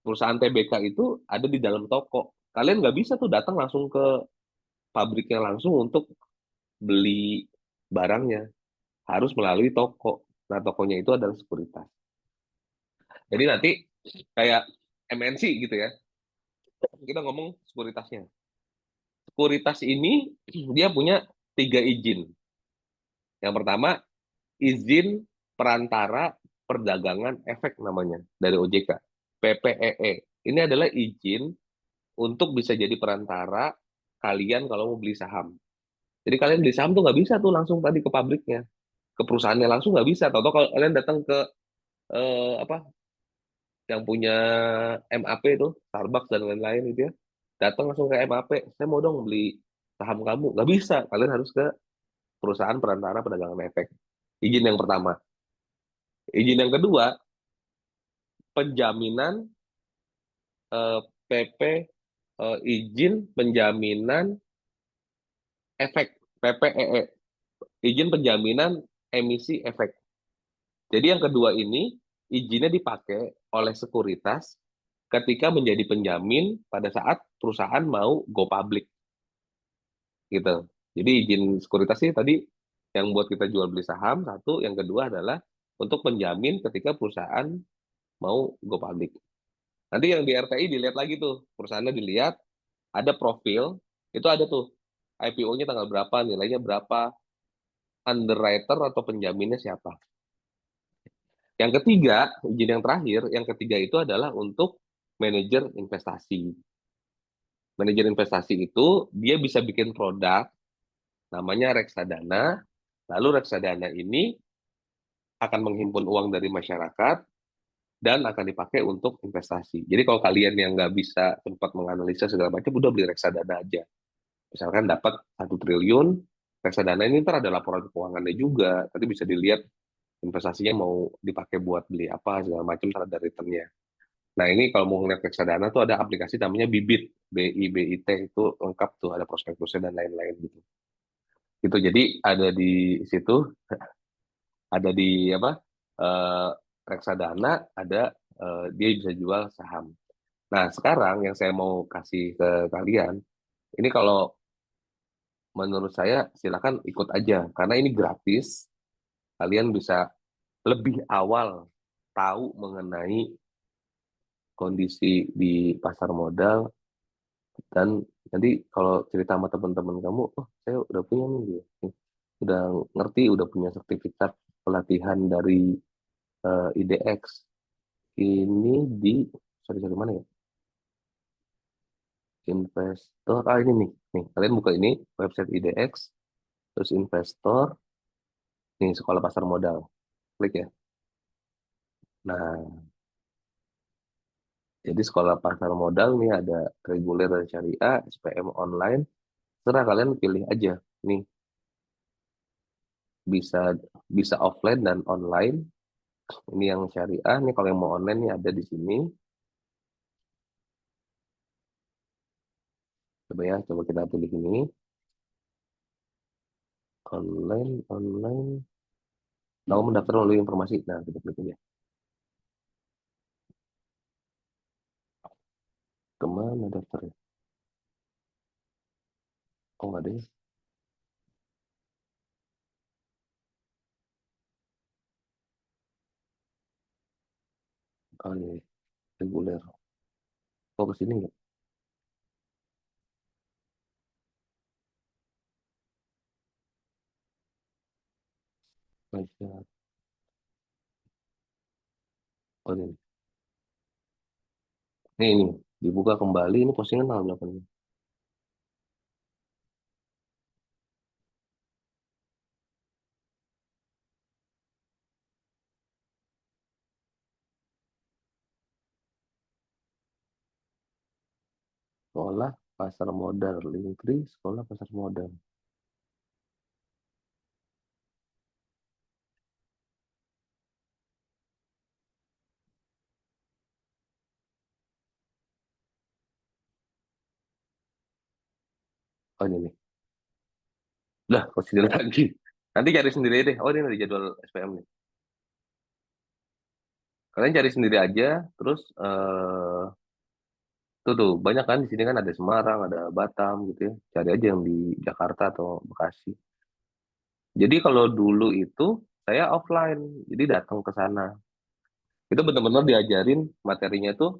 Perusahaan TBK itu ada di dalam toko. Kalian nggak bisa tuh datang langsung ke pabriknya langsung untuk beli barangnya. Harus melalui toko. Nah, tokonya itu adalah sekuritas. Jadi nanti kayak MNC gitu ya. Kita ngomong sekuritasnya. Sekuritas ini dia punya 3 izin. Yang pertama, izin perantara perdagangan efek namanya dari OJK. PPEE. Ini adalah izin untuk bisa jadi perantara kalian kalau mau beli saham. Jadi kalian beli saham tuh nggak bisa tuh langsung tadi ke pabriknya, ke perusahaannya langsung nggak bisa. Tahu kalau kalian datang ke apa yang punya MAP itu, Starbucks dan lain-lain itu ya, datang langsung ke MAP, saya mau dong beli saham kamu. Nggak bisa, kalian harus ke perusahaan perantara perdagangan efek. Izin yang pertama. Izin yang kedua, penjaminan PP izin penjaminan efek PPEE, izin penjaminan emisi efek. Jadi yang kedua ini izinnya dipakai oleh sekuritas ketika menjadi penjamin pada saat perusahaan mau go public gitu. Jadi izin sekuritas sih tadi yang buat kita jual beli saham satu, yang kedua adalah untuk penjamin ketika perusahaan mau go public. Nanti yang di RTI dilihat lagi tuh, perusahaannya dilihat, ada profil, itu ada tuh IPO-nya tanggal berapa, nilainya berapa, underwriter atau penjaminnya siapa. Yang ketiga, izin yang terakhir, yang ketiga itu adalah untuk manajer investasi. Manajer investasi itu dia bisa bikin produk namanya reksadana, lalu reksadana ini akan menghimpun uang dari masyarakat dan akan dipakai untuk investasi. Jadi kalau kalian yang nggak bisa sempat menganalisa segala macam, udah beli reksadana aja. Misalkan dapat 1 triliun, reksadana ini ntar ada laporan keuangannya juga, nanti bisa dilihat investasinya mau dipakai buat beli apa segala macam terhadap ada returnnya. Nah ini kalau mau ngeliat reksadana tuh ada aplikasi namanya Bibit, BIBIT itu lengkap tuh ada prospektusnya dan lain-lain gitu. Gitu jadi ada di situ, ada di apa eh, reksadana, ada dia bisa jual saham. Nah sekarang yang saya mau kasih ke kalian ini kalau menurut saya silakan ikut aja karena ini gratis. Kalian bisa lebih awal tahu mengenai kondisi di pasar modal dan nanti kalau cerita sama teman-teman kamu, oh saya udah punya nih, gitu. Udah ngerti, udah punya sertifikat pelatihan dari IDX. Ini di sorry sorry mana ya? Investor. Ah ini nih kalian buka ini website IDX, terus investor, nih sekolah pasar modal, klik ya. Nah, jadi sekolah pasar modal nih ada reguler dan syariah, SPM online. Serah kalian pilih aja. Nih bisa bisa offline dan online. Ini yang syariah. Nih kalau yang mau online nih ada di sini. Coba ya, coba kita pilih ini. Online, online. Mau mendaftar melalui informasi. Nah, kita klik aja. Kemana daftarnya? Oh, nggak ada ya. Oh, ini reguler. Oh, ke sini nggak? Baca. Oh, ini. Ini. Dibuka kembali. Ini postingan tanggal berapa nih? Sekolah pasar modal. Linktree sekolah pasar modal. Oh, ini nih. Lah, kok sini lagi? Nanti cari sendiri deh. Oh, ini ada jadwal SPM nih. Kalian cari sendiri aja, terus tuh banyak kan di sini kan ada Semarang, ada Batam gitu ya. Cari aja yang di Jakarta atau Bekasi. Jadi kalau dulu itu saya offline, jadi datang ke sana. Itu benar-benar diajarin materinya tuh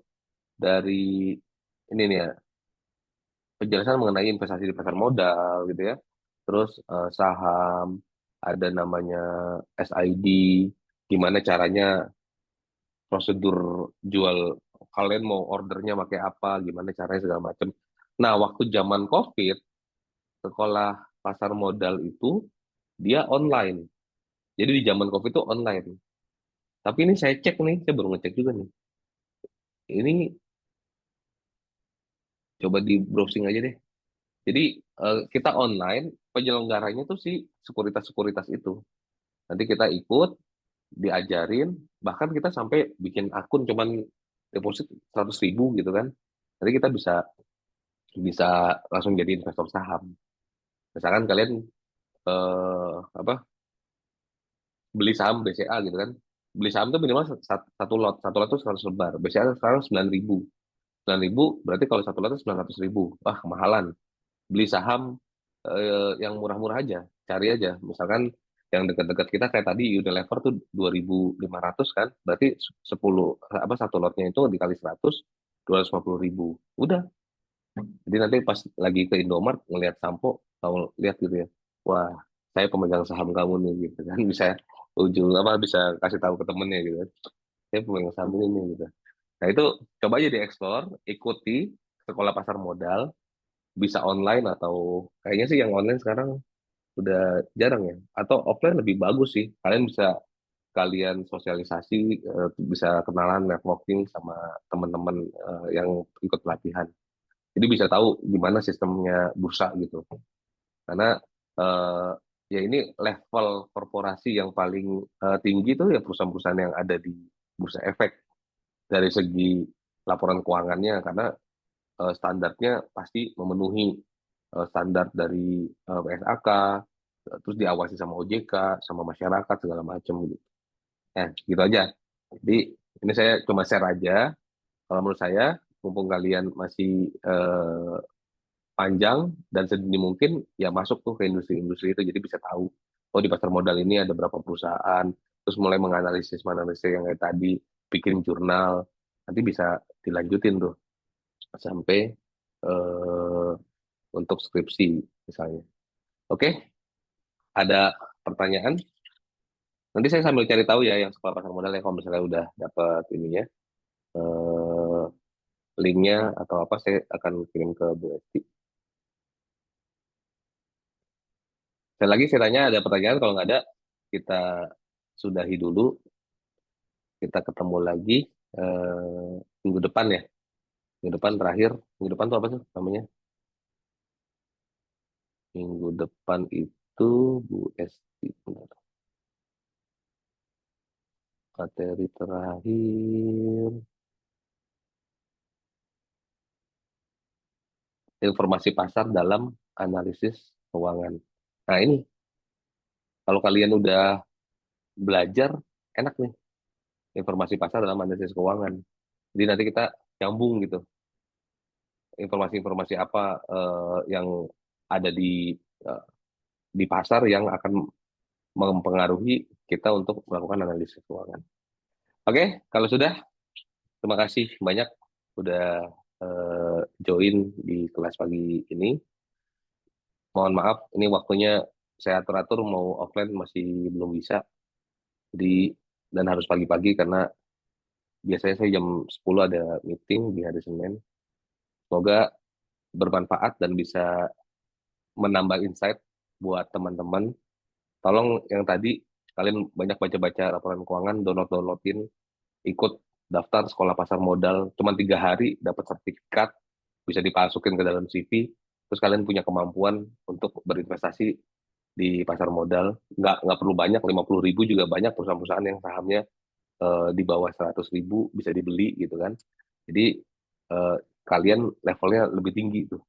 dari ini nih ya, penjelasan mengenai investasi di pasar modal gitu ya. Terus saham, ada namanya SID, gimana caranya prosedur jual, kalian mau ordernya pakai apa, gimana caranya segala macam. Nah, waktu zaman COVID, sekolah pasar modal itu dia online. Jadi di zaman COVID itu online. Tapi ini saya cek nih, saya baru ngecek juga nih. Ini coba di browsing aja deh. Jadi kita online, penyelenggaranya tuh si sekuritas-sekuritas itu. Nanti kita ikut, diajarin, bahkan kita sampai bikin akun cuman deposit 100.000 gitu kan. Nanti kita bisa bisa langsung jadi investor saham. Misalkan kalian apa beli saham BCA gitu kan. Beli saham tuh minimal satu lot tuh 100 lembar. BCA sekarang 9.000. 9.000 berarti kalau satu lot itu 900.000. Wah, kemahalan. Beli saham yang murah-murah aja. Cari aja. Misalkan yang dekat-dekat kita kayak tadi Unilever tuh 2.500 kan. Berarti 10 apa satu lotnya itu dikali 100 250.000. Udah. Jadi nanti pas lagi ke Indomart ngelihat sampo, tahu lihat gitu ya. Wah, saya pemegang saham kamu nih gitu kan. Bisa ujung apa bisa kasih tahu ke temennya gitu kan. Saya pemegang saham ini nih gitu. Nah, itu coba aja dieksplor, ikuti sekolah pasar modal, bisa online atau kayaknya sih yang online sekarang udah jarang ya. Atau offline lebih bagus sih. Kalian bisa kalian sosialisasi, bisa kenalan networking sama teman-teman yang ikut pelatihan. Jadi bisa tahu gimana sistemnya bursa gitu. Karena eh, ya ini level korporasi yang paling tinggi tuh ya perusahaan-perusahaan yang ada di Bursa Efek dari segi laporan keuangannya, karena standarnya pasti memenuhi standar dari PSAK, terus diawasi sama OJK, sama masyarakat segala macam gitu. Gitu aja. Jadi ini saya cuma share aja. Kalau menurut saya, mumpung kalian masih panjang dan sedini mungkin, ya masuk tuh ke industri-industri itu, jadi bisa tahu oh di pasar modal ini ada berapa perusahaan, terus mulai menganalisis menganalisis yang kayak tadi, bikin jurnal, nanti bisa dilanjutin tuh sampai eh, untuk skripsi misalnya. Oke, ada pertanyaan? Nanti saya sambil cari tahu ya yang sekolah pasar modal ya, kalau misalnya udah dapat ininya, eh, linknya atau apa, saya akan kirim ke Bu Esti. Dan lagi saya tanya, ada pertanyaan? Kalau nggak ada, kita sudahi dulu. Kita ketemu lagi minggu depan ya. Minggu depan terakhir. Minggu depan tuh apa sih namanya? Minggu depan itu Bu Esti. Bentar. Materi terakhir. Informasi pasar dalam analisis keuangan. Nah ini, kalau kalian udah belajar, enak nih. Informasi pasar dalam analisis keuangan. Jadi nanti kita nyambung gitu. Informasi-informasi apa yang ada eh, di pasar yang akan mempengaruhi kita untuk melakukan analisis keuangan. Oke, kalau sudah, terima kasih banyak udah join di kelas pagi ini. Mohon maaf, ini waktunya saya atur-atur mau offline masih belum bisa. Jadi, dan harus pagi-pagi karena biasanya saya jam 10 ada meeting di hari Senin. Semoga bermanfaat dan bisa menambah insight buat teman-teman. Tolong yang tadi kalian banyak baca-baca laporan keuangan, downloadin, ikut daftar sekolah pasar modal. Cuma 3 hari dapat sertifikat, bisa dimasukin ke dalam CV. Terus kalian punya kemampuan untuk berinvestasi di pasar modal. Nggak perlu banyak, 50.000 juga banyak perusahaan-perusahaan yang sahamnya di bawah 100.000 bisa dibeli gitu kan. Jadi eh, kalian levelnya lebih tinggi tuh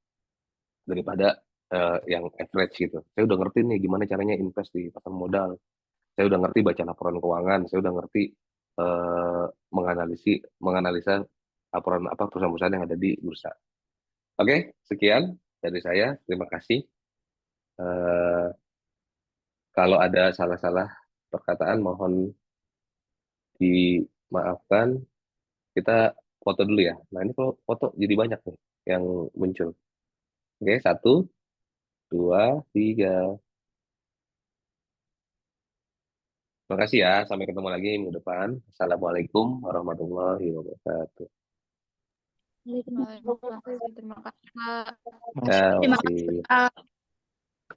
daripada yang average gitu. Saya udah ngerti nih gimana caranya invest di pasar modal. Saya udah ngerti baca laporan keuangan. Saya udah ngerti menganalisa laporan apa perusahaan-perusahaan yang ada di bursa. Oke, sekian dari saya. Terima kasih. Eh, Kalau ada salah-salah perkataan mohon dimaafkan. Kita foto dulu ya. Nah ini kalau foto jadi banyak nih yang muncul. Oke, 1, 2, 3. Terima kasih ya. Sampai ketemu lagi minggu depan. Assalamualaikum warahmatullahi wabarakatuh. Waalaikumsalam. Terima kasih, Kak. Ya, Terima oke. kasih, Kak.